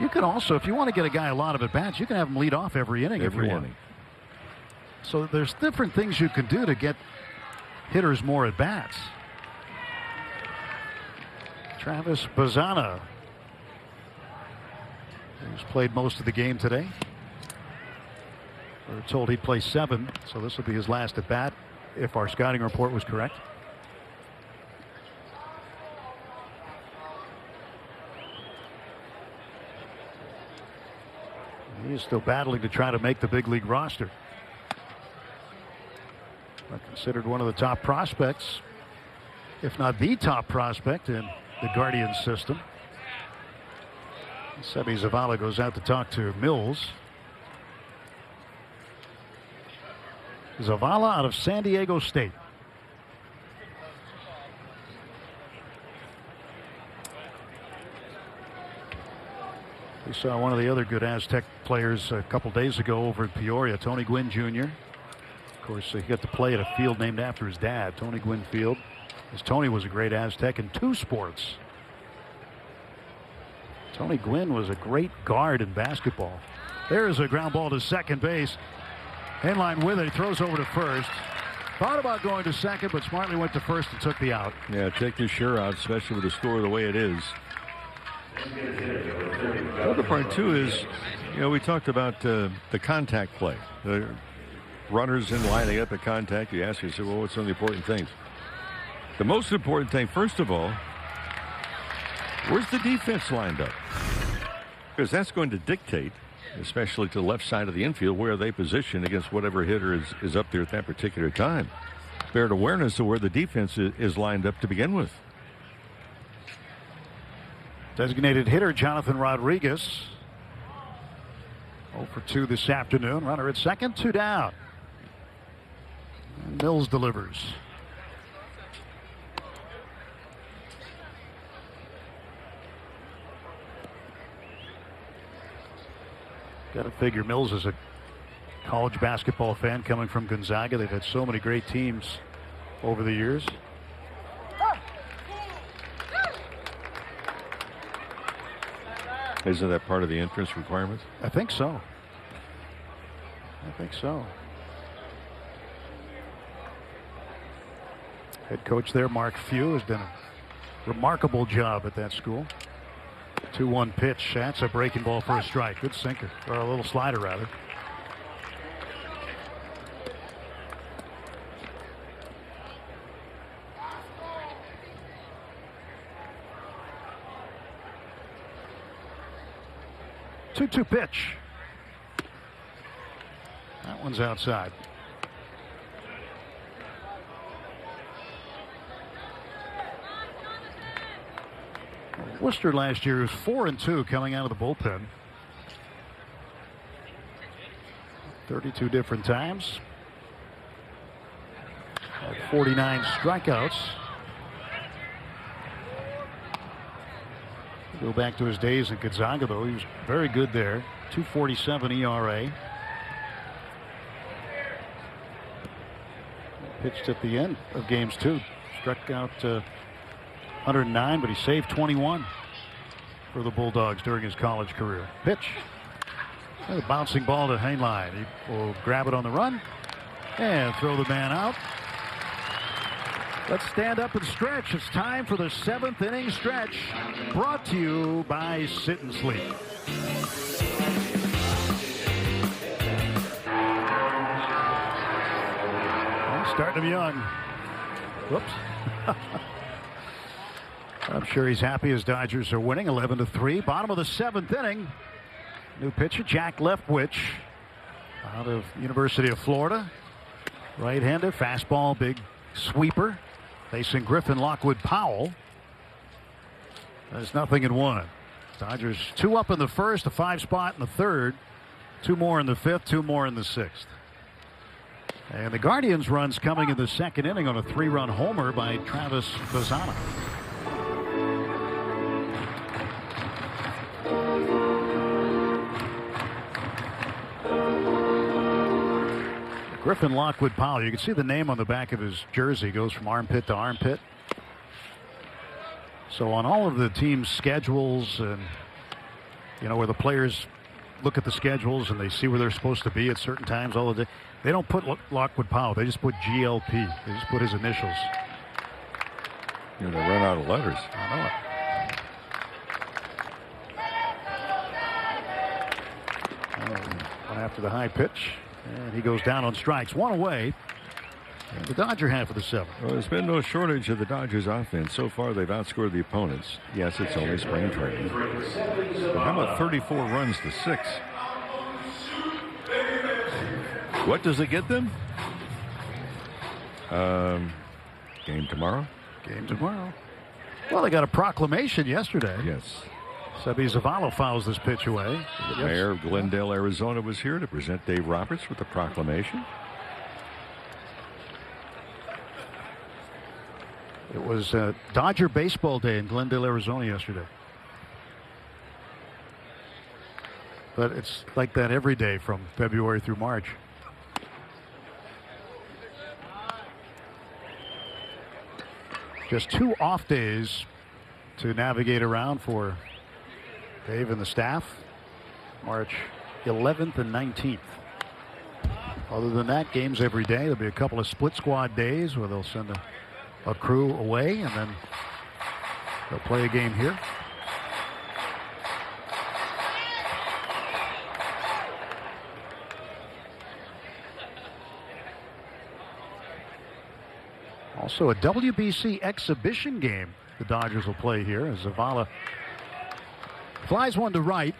you can also, if you want to get a guy a lot of at-bats, you can have him lead off every inning if you want. So there's different things you can do to get hitters more at-bats. Travis Bazzana, who's played most of the game today. We were told he'd play 7, so this will be his last at-bat if our scouting report was correct. He is still battling to try to make the big league roster. But considered one of the top prospects, if not the top prospect in the Guardians system. Seby Zavala goes out to talk to Mills. Zavala out of San Diego State. We saw one of the other good Aztec players a couple days ago over at Peoria, Tony Gwynn Jr. Of course, he got to play at a field named after his dad, Tony Gwynn Field, as Tony was a great Aztec in 2 sports. Tony Gwynn was a great guard in basketball. There's a ground ball to second base. Inline with it. He throws over to first. Thought about going to second, but smartly went to first and took the out. Yeah, take your sure out, especially with the score the way it is. The other part, too, is, we talked about the contact play. The runners in lining up at contact. You ask yourself, well, what's some of the important things? The most important thing, first of all, where's the defense lined up? Because that's going to dictate, especially to the left side of the infield, where they position against whatever hitter is up there at that particular time. Bear awareness of where the defense is lined up to begin with. Designated hitter Jonathan Rodriguez 0 for 2 this afternoon. Runner at second, 2 down. And Mills delivers. Got to figure Mills is a college basketball fan coming from Gonzaga. They've had so many great teams over the years. Isn't that part of the entrance requirements? I think so. Head coach there, Mark Few, has done a remarkable job at that school. 2-1 pitch. That's a breaking ball for a strike. Good sinker, or a little slider rather. Two pitch. That one's outside. Worcester last year was 4-2 coming out of the bullpen. 32 different times. Had 49 strikeouts. Go back to his days at Gonzaga, though. He was very good there. 2.47 ERA. Pitched at the end of games 2. Struck out 109, but he saved 21 for the Bulldogs during his college career. Pitch. And a bouncing ball to Heinlein. He will grab it on the run and throw the man out. Let's stand up and stretch. It's time for the 7th inning stretch, brought to you by Sit and Sleep. Starting him young. Whoops. I'm sure he's happy his Dodgers are winning 11-3. Bottom of the 7th inning. New pitcher, Jack Leftwich, out of University of Florida. Right-hander, fastball, big sweeper. Facing Griffin Lockwood Powell. There's 0-1. Dodgers 2 up in the first, a 5 spot in the third, 2 more in the 5th, 2 more in the 6th. And the Guardians runs coming in the 2nd inning on a 3-run homer by Travis Bazzana. Griffin Lockwood Powell. You can see the name on the back of his jersey. Goes from armpit to armpit. So on all of the team's schedules, and where the players look at the schedules and they see where they're supposed to be at certain times all the day, they don't put Lockwood Powell. They just put GLP. They just put his initials. You're going to run out of letters. I know it. After the high pitch, and he goes down on strikes. One away. And the Dodger half of the 7th. Well, there's been no shortage of the Dodgers offense. So far, they've outscored the opponents. Yes, it's only spring training. But how about 34 runs to 6? What does it get them? Game tomorrow? Game tomorrow. Well, they got a proclamation yesterday. Yes. Seby Zavala fouls this pitch away. The mayor of Glendale, Arizona was here to present Dave Roberts with the proclamation. It was Dodger Baseball Day in Glendale, Arizona yesterday. But it's like that every day from February through March. Just 2 off days to navigate around for Dave and the staff. March 11th and 19th. Other than that, games every day. There'll be a couple of split squad days where they'll send a crew away, and then they'll play a game here. Also a WBC exhibition game the Dodgers will play here as Zavala flies one to right.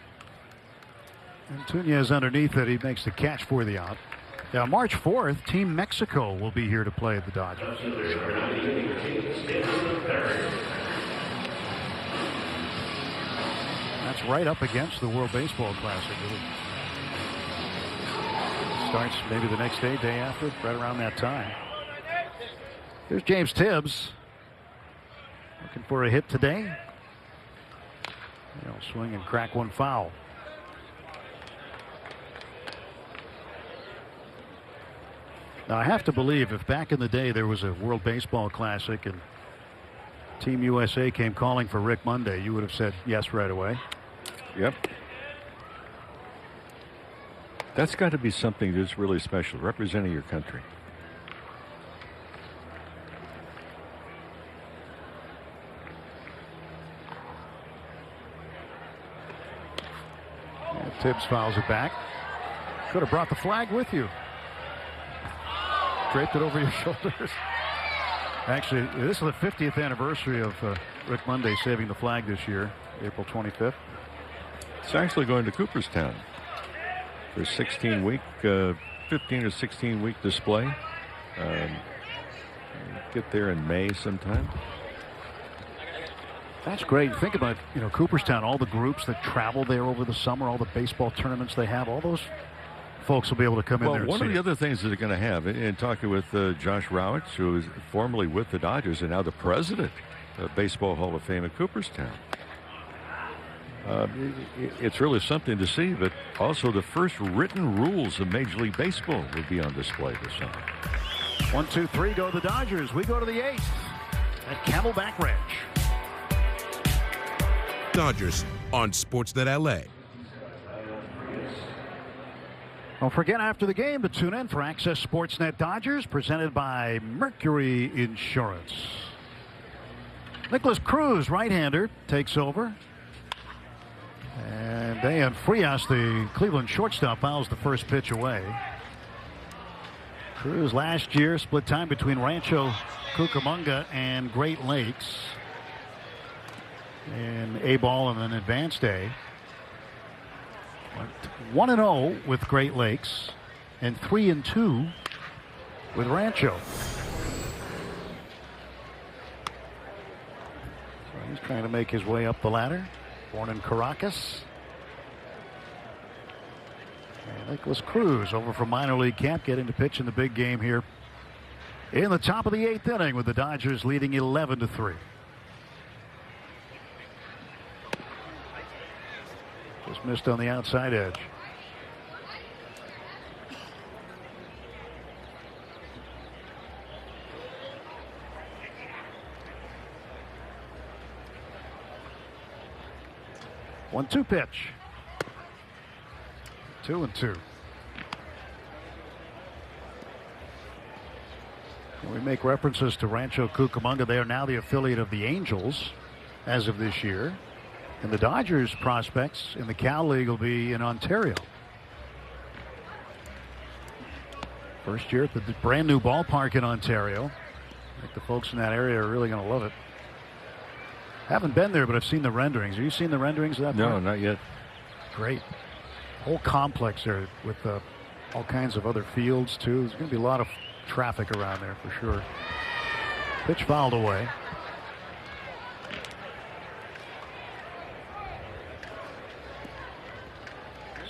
And Tunez underneath it. He makes the catch for the out. Now, March 4th, Team Mexico will be here to play the Dodgers. That's right up against the World Baseball Classic. It starts maybe the next day, day after, right around that time. Here's James Tibbs. Looking for a hit today. He'll swing and crack one foul. Now, I have to believe if back in the day there was a World Baseball Classic and Team USA came calling for Rick Monday, you would have said yes right away. Yep. That's got to be something that's really special, representing your country. And Tibbs fouls it back. Could have brought the flag with you. Draped it over your shoulders. Actually, this is the 50th anniversary of Rick Monday saving the flag this year, April 25th. It's actually going to Cooperstown for a 15 or 16-week display. Get there in May sometime. That's great. Think about, Cooperstown, all the groups that travel there over the summer, all the baseball tournaments they have, all those folks will be able to come in there and one see of the it. other things that they're going to have, in talking with Josh Rowitz, who is formerly with the Dodgers and now the president of Baseball Hall of Fame at Cooperstown. It's really something to see, but also the first written rules of Major League Baseball will be on display this summer. 1, 2, 3, go the Dodgers. We go to the 8th at Camelback Ranch. Dodgers on Sportsnet LA. Don't forget after the game to tune in for Access Sportsnet Dodgers, presented by Mercury Insurance. Nicholas Cruz, right-hander, takes over. And Dan Frias, the Cleveland shortstop, fouls the first pitch away. Cruz last year split time between Rancho Cucamonga and Great Lakes in A-ball and then advanced A. 1-0 with Great Lakes and 3-2 with Rancho. So he's trying to make his way up the ladder. Born in Caracas. And Nicholas Cruz over from minor league camp, getting to pitch in the big game here in the top of the 8th inning with the Dodgers leading 11-3. Just missed on the outside edge. 1-2 pitch. 2-2. We make references to Rancho Cucamonga. They are now the affiliate of the Angels as of this year. And the Dodgers prospects in the Cal League will be in Ontario. First year at the brand new ballpark in Ontario. I think the folks in that area are really going to love it. Haven't been there, but I've seen the renderings. Have you seen the renderings of that park? No, not yet. Great. Whole complex there with all kinds of other fields, too. There's going to be a lot of traffic around there for sure. Pitch fouled away.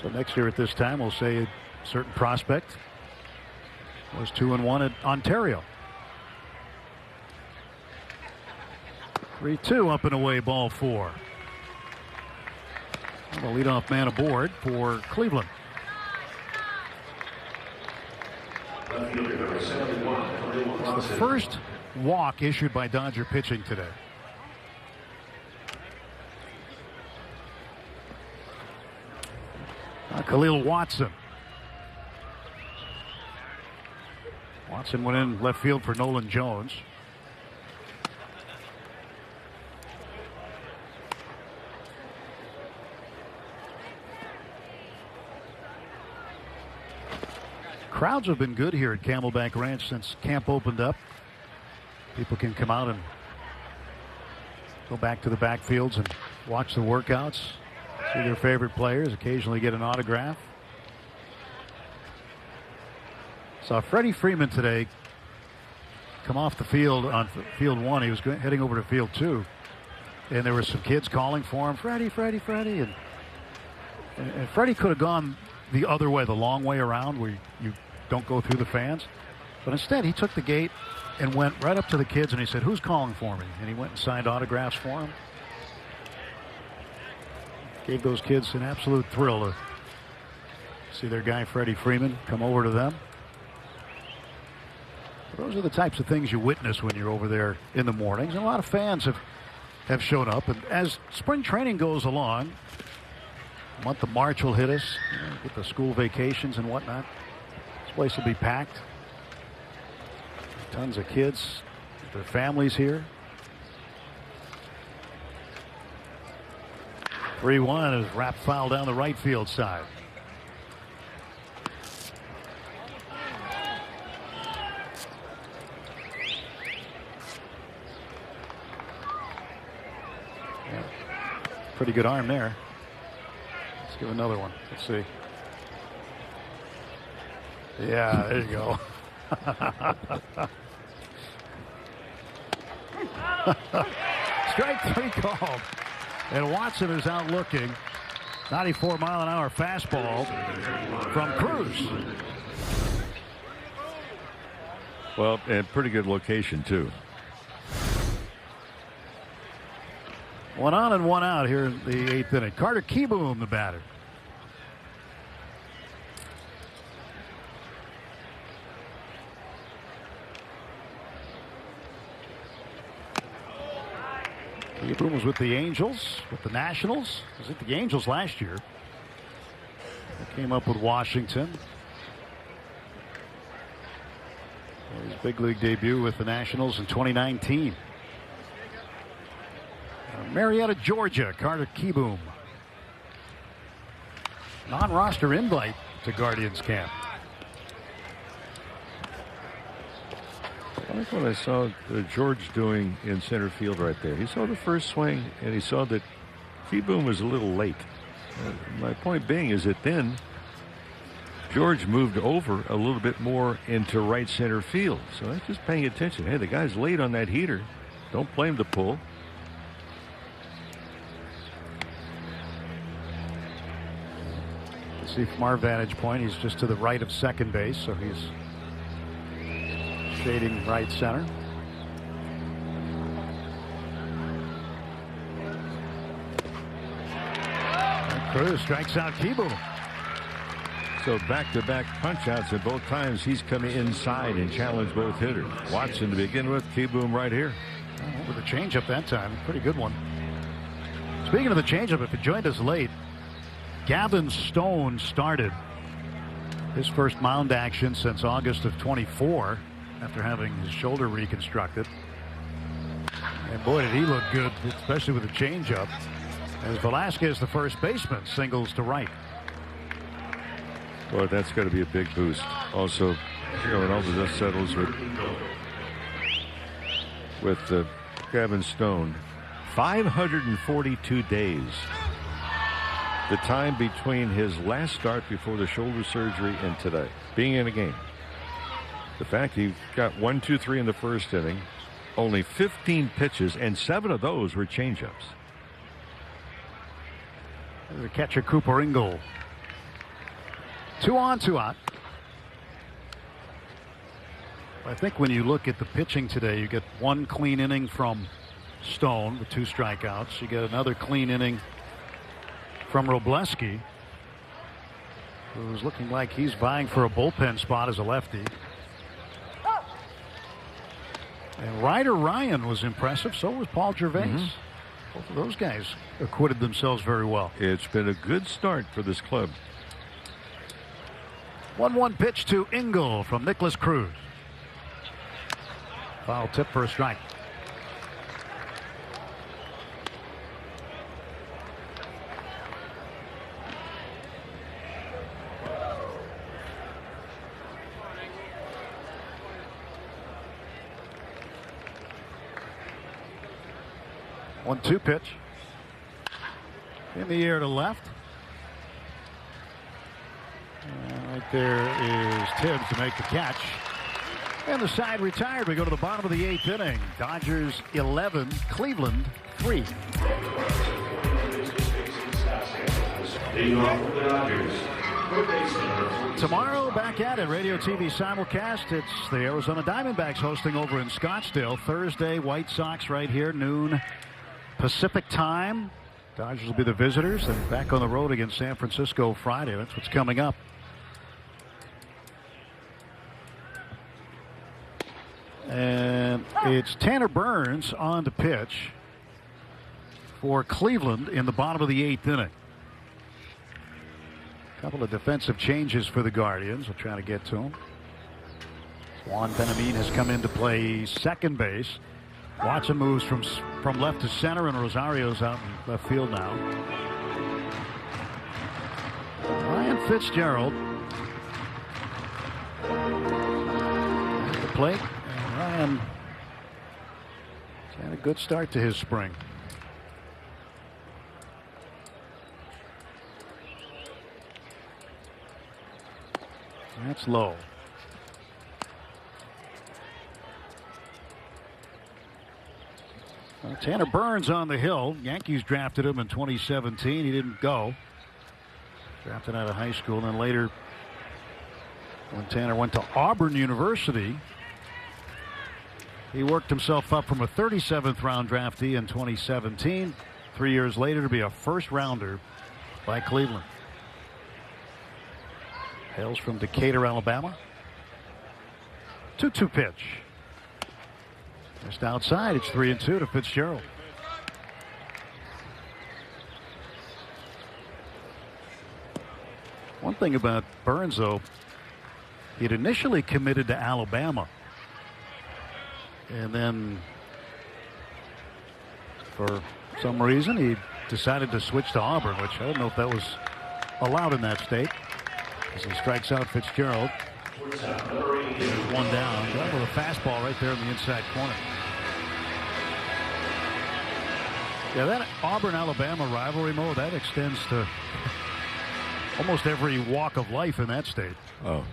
So next year at this time, we'll say a certain prospect was 2-1 at Ontario. 3-2 up and away, ball 4. The leadoff man aboard for Cleveland. It's the first walk issued by Dodger pitching today. Khalil Watson. Watson went in left field for Nolan Jones. Crowds have been good here at Camelback Ranch since camp opened up. People can come out and go back to the backfields and watch the workouts, see their favorite players, occasionally get an autograph. Saw Freddie Freeman today come off the field on field 1. He was heading over to field 2, and there were some kids calling for him, Freddie, Freddie, Freddie, and Freddie could have gone the other way, the long way around where you don't go through the fans. But instead, he took the gate and went right up to the kids and he said, "Who's calling for me?" And he went and signed autographs for them. Gave those kids an absolute thrill to see their guy Freddie Freeman come over to them. Those are the types of things you witness when you're over there in the mornings. And a lot of fans have shown up. And as spring training goes along, the month of March will hit us, with the school vacations and whatnot. This place will be packed. Tons of kids, their families here. 3-1 is wrapped foul down the right field side. Yeah, pretty good arm there. Let's give another one. Let's see. Yeah, there you go. Strike 3 called. And Watson is out looking. 94-mile-an-hour fastball from Cruz. Well, and pretty good location, too. 1 on and 1 out here in the 8th inning. Carter Kieboom, the batter. Kieboom was with the Angels, with the Nationals. Was with the Angels last year. They came up with Washington. His big league debut with the Nationals in 2019. Marietta, Georgia, Carter Kieboom. Non-roster invite to Guardians camp. I like what I saw George doing in center field right there. He saw the first swing, and he saw that Kieboom was a little late. My point being is that then George moved over a little bit more into right center field. So that's just paying attention. Hey, the guy's late on that heater. Don't play him to pull. See, from our vantage point, he's just to the right of second base, so he's shading right center. And Cruz strikes out Kieboom. So back-to-back punch-outs, and both times he's come inside and challenged both hitters. Watson to begin with, Kieboom right here. With a changeup that time, pretty good one. Speaking of the changeup, if you joined us late, Gavin Stone started his first mound action since August of 24 after having his shoulder reconstructed. And boy, did he look good, especially with the changeup. As Velasquez, the first baseman, singles to right. Well, that's got to be a big boost. Also, when all the dust settles with Gavin Stone, 542 days. The time between his last start before the shoulder surgery and today, being in a game. The fact he got 1, 2, 3 in the first inning, only 15 pitches, and 7 of those were changeups. The catcher Cooper Ingle. 2 on, 2 out. I think when you look at the pitching today, you get 1 clean inning from Stone with 2 strikeouts. You get another clean inning from Robleski, who's looking like he's vying for a bullpen spot as a lefty. And Ryder Ryan was impressive. So was Paul Gervais. Both of those guys acquitted themselves very well. It's been a good start for this club. 1-1 pitch to Ingle from Nicholas Cruz. Foul tip for a strike. One-two pitch. In the air to left. Right there is Tibbs to make the catch. And the side retired. We go to the bottom of the 8th inning. Dodgers 11, Cleveland 3. Tomorrow, back at it. Radio TV simulcast. It's the Arizona Diamondbacks hosting over in Scottsdale. Thursday, White Sox right here, noon Pacific time. Dodgers will be the visitors, and back on the road against San Francisco Friday. That's what's coming up. And it's Tanner Burns on the pitch for Cleveland in the bottom of the 8th inning. A couple of defensive changes for the Guardians. I'll try to get to them. Juan Benjamin has come in to play second base. Watson moves from left to center, and Rosario's out in left field now. Ryan Fitzgerald at the plate. And Ryan had a good start to his spring. That's low. Well, Tanner Burns on the hill. Yankees drafted him in 2017. He didn't go. Drafted out of high school. And then later, when Tanner went to Auburn University, he worked himself up from a 37th round draftee in 2017. 3 years later to be a first rounder by Cleveland. Hails from Decatur, Alabama. 2-2 pitch. Just outside, it's 3-2 to Fitzgerald. One thing about Burns, though, he'd initially committed to Alabama. And then, for some reason, he decided to switch to Auburn, which I don't know if that was allowed in that state. As he strikes out Fitzgerald. One down. Got with a fastball right there in the inside corner. Yeah, that Auburn-Alabama rivalry, Mo, that extends to almost every walk of life in that state. Oh.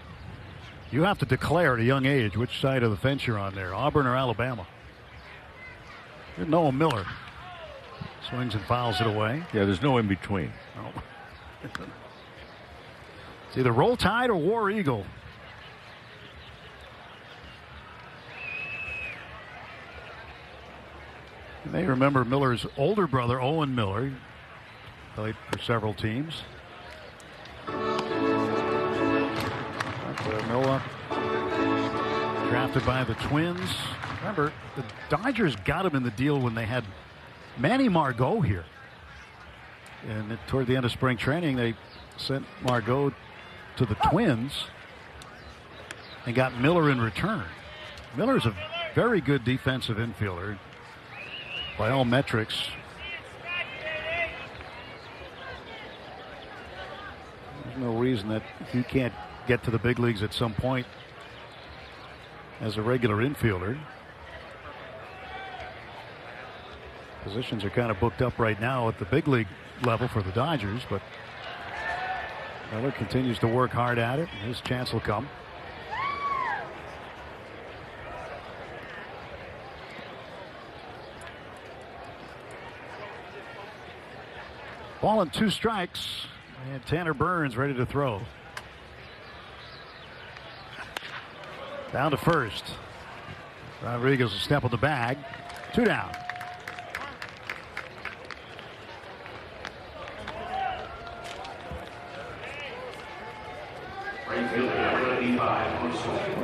You have to declare at a young age which side of the fence you're on there, Auburn or Alabama. Noah Miller swings and fouls it away. Yeah, there's no in between. No. It's either Roll Tide or War Eagle. You may remember Miller's older brother, Owen Miller. He played for several teams. Noah, drafted by the Twins. Remember, the Dodgers got him in the deal when they had Manny Margot here. And toward the end of spring training, they sent Margot to the Twins and got Miller in return. Miller's a very good defensive infielder by all metrics. There's no reason that he can't get to the big leagues at some point as a regular infielder. Positions are kind of booked up right now at the big league level for the Dodgers, but Miller continues to work hard at it. His chance will come. Ball and 2 strikes, and Tanner Burns ready to throw. Down to first. Rodriguez will step on the bag. 2 down.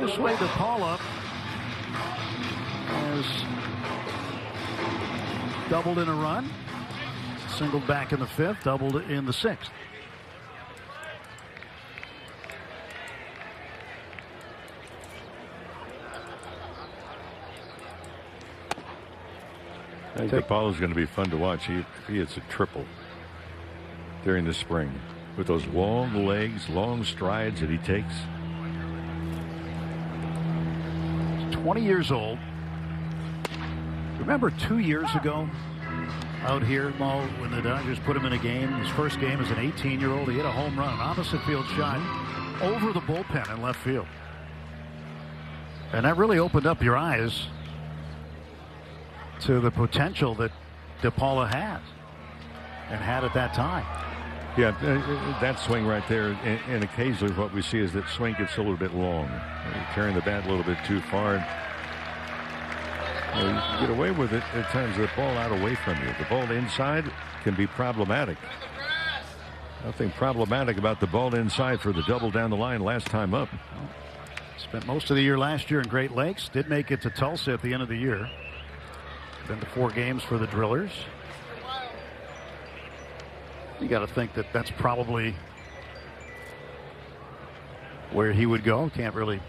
Josue DePaula has doubled in a run. Singled back in the 5th, doubled in the 6th. I think DePaula's going to be fun to watch. He hits a triple during the spring with those long legs, long strides that he takes. He's 20 years old. Remember 2 years ago out here, Mo, when the Dodgers put him in a game, his first game as an 18-year-old, he hit a home run, an opposite field shot over the bullpen in left field. And that really opened up your eyes to the potential that DePaula has and had at that time. Yeah, that swing right there, and occasionally what we see is that swing gets a little bit long. Carrying the bat a little bit too far. You can get away with it at times, the ball out away from you. The ball inside can be problematic. Nothing problematic about the ball inside for the double down the line last time up. Spent most of the year last year in Great Lakes. Did make it to Tulsa at the end of the year. Been to 4 games for the Drillers. You got to think that that's probably where he would go. Can't really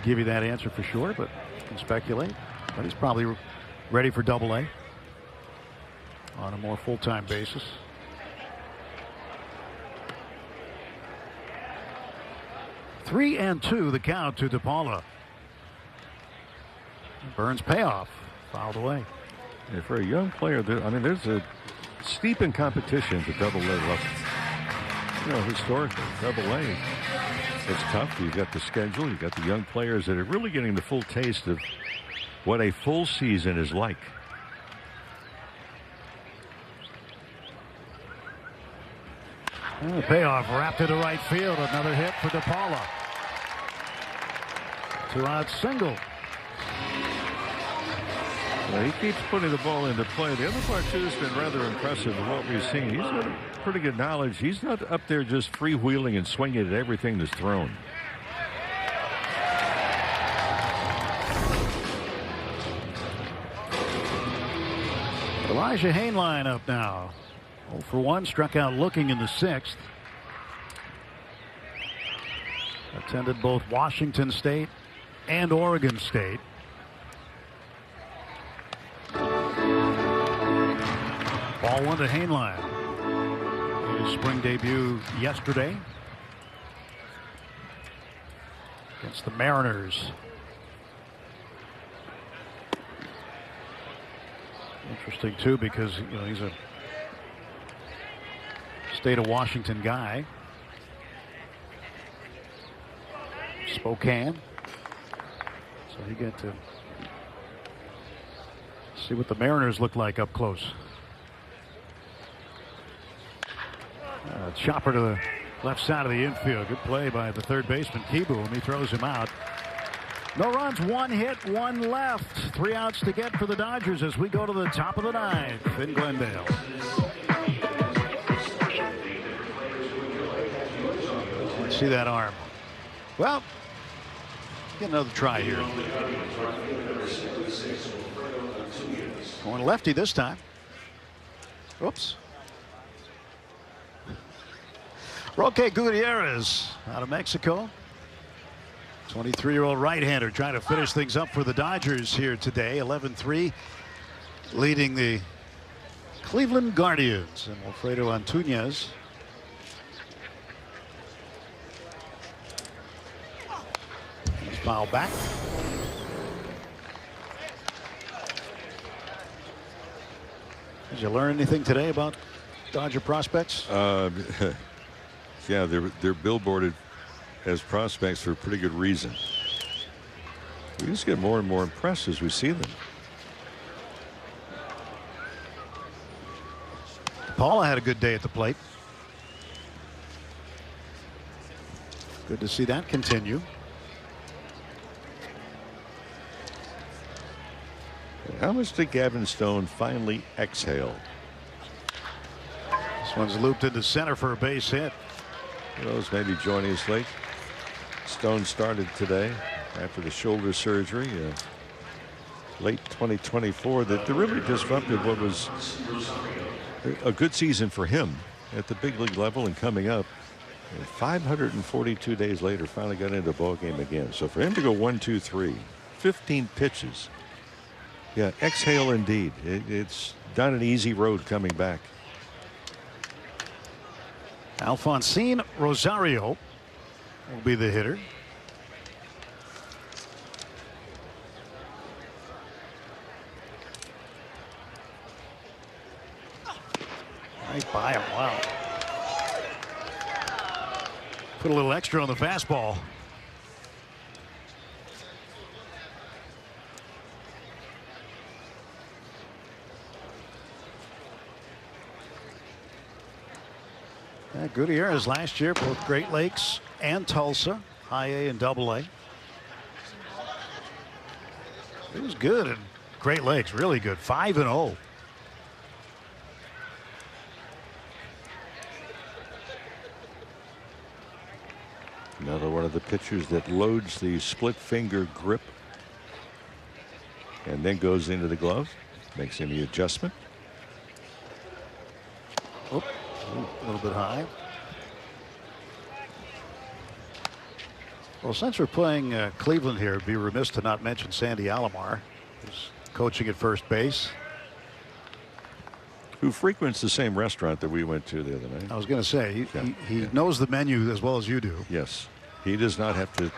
give you that answer for sure, but can speculate. But he's probably ready for Double-A on a more full-time basis. Three and 2 the count to DePaula. Burns payoff fouled away. Yeah, for a young player, I mean, there's a steep in competition to Double-A level. You know, historically, Double-A, it's tough. You've got the schedule. You've got the young players that are really getting the full taste of what a full season is like. And the payoff wrapped into right field. Another hit for DePaula. 2-out single. Well, he keeps putting the ball into play. The other part, too, has been rather impressive in what we've seen. He's got pretty good knowledge. He's not up there just freewheeling and swinging at everything that's thrown. Elijah Hainline up now. 0 for 1, struck out looking in the 6th. Attended both Washington State and Oregon State. Ball 1 to Hainline. His spring debut yesterday against the Mariners. Interesting too, because you know he's a state of Washington guy. Spokane. So you get to see what the Mariners look like up close. Chopper to the left side of the infield. Good play by the third baseman Kieboom. He throws him out. No runs, 1 hit, 1 left. 3 outs to get for the Dodgers as we go to the top of the 9th in Glendale. Let's see that arm. Well, get another try here. Going lefty this time. Oops. Roque Gutierrez out of Mexico. 23-year-old right-hander trying to finish things up for the Dodgers here today. 11-3 leading the Cleveland Guardians. And Alfredo Antunes he's fouled back. Did you learn anything today about Dodger prospects? Yeah, they're billboarded as prospects for a pretty good reason. We just get more and more impressed as we see them. Paula had a good day at the plate. Good to see that continue. How much did Gavin Stone finally exhale? This one's looped into center for a base hit. Those may be joining us late. Stone started today after the shoulder surgery, late 2024, that really disrupted what was a good season for him at the big league level and coming up. And 542 days later, finally got into a ball game again. So for him to go 1-2-3, 15 pitches, yeah, exhale indeed. It's not an easy road coming back. Alfonsine Rosario will be the hitter. Right by him. Wow. Put a little extra on the fastball. Gutierrez last year, both Great Lakes and Tulsa, high A and double A. It was good in Great Lakes, really good. 5-0. Another one of the pitchers that loads the split finger grip and then goes into the glove, makes any adjustment. Oh, a little bit high. Well, since we're playing Cleveland here, it'd be remiss to not mention Sandy Alomar, who's coaching at first base. Who frequents the same restaurant that we went to the other night. I was going to say, he knows the menu as well as you do. Yes. He does not have to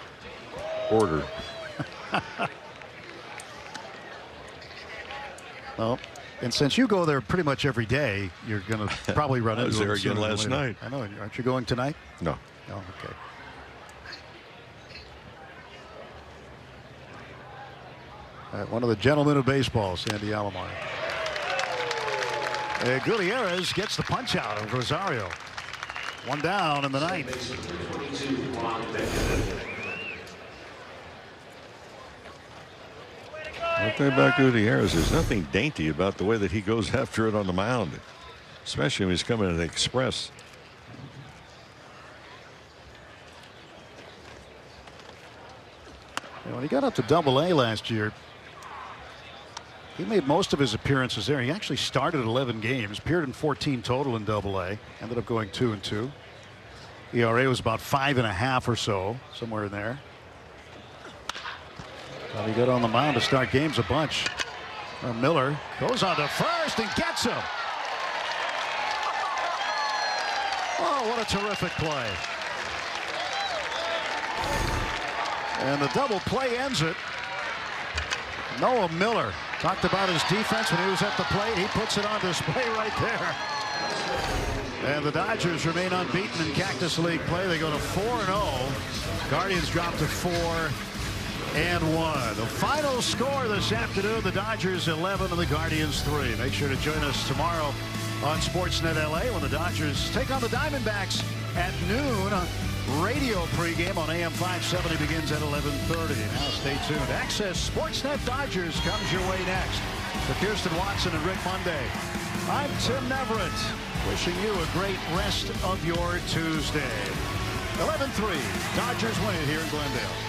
order. Well, and since you go there pretty much every day, you're going to probably run into him. I was there again last night. I know. Aren't you going tonight? No. Oh, okay. One of the gentlemen of baseball, Sandy Alomar. Gutierrez gets the punch out of Rosario. One down in the ninth. One thing about Gutierrez, there's nothing dainty about the way that he goes after it on the mound, especially when he's coming at the Express. When he got up to double A last year, he made most of his appearances there. He actually started 11 games, appeared in 14 total in double A, ended up going 2-2. ERA was about 5.5 or so, somewhere in there. But he got on the mound to start games a bunch. Miller goes on to first and gets him. Oh, what a terrific play. And the double play ends it. Noah Miller talked about his defense when he was at the plate. He puts it on display right there. And the Dodgers remain unbeaten in Cactus League play. They go to 4-0. Guardians drop to 4-1. The final score this afternoon, the Dodgers 11 and the Guardians 3. Make sure to join us tomorrow on Sportsnet LA when the Dodgers take on the Diamondbacks at noon. Radio pregame on AM 570 begins at 11:30. Now stay tuned. Access Sportsnet Dodgers comes your way next. For Kirsten Watson and Rick Monday, I'm Tim Neverett, wishing you a great rest of your Tuesday. 11-3. Dodgers win it here in Glendale.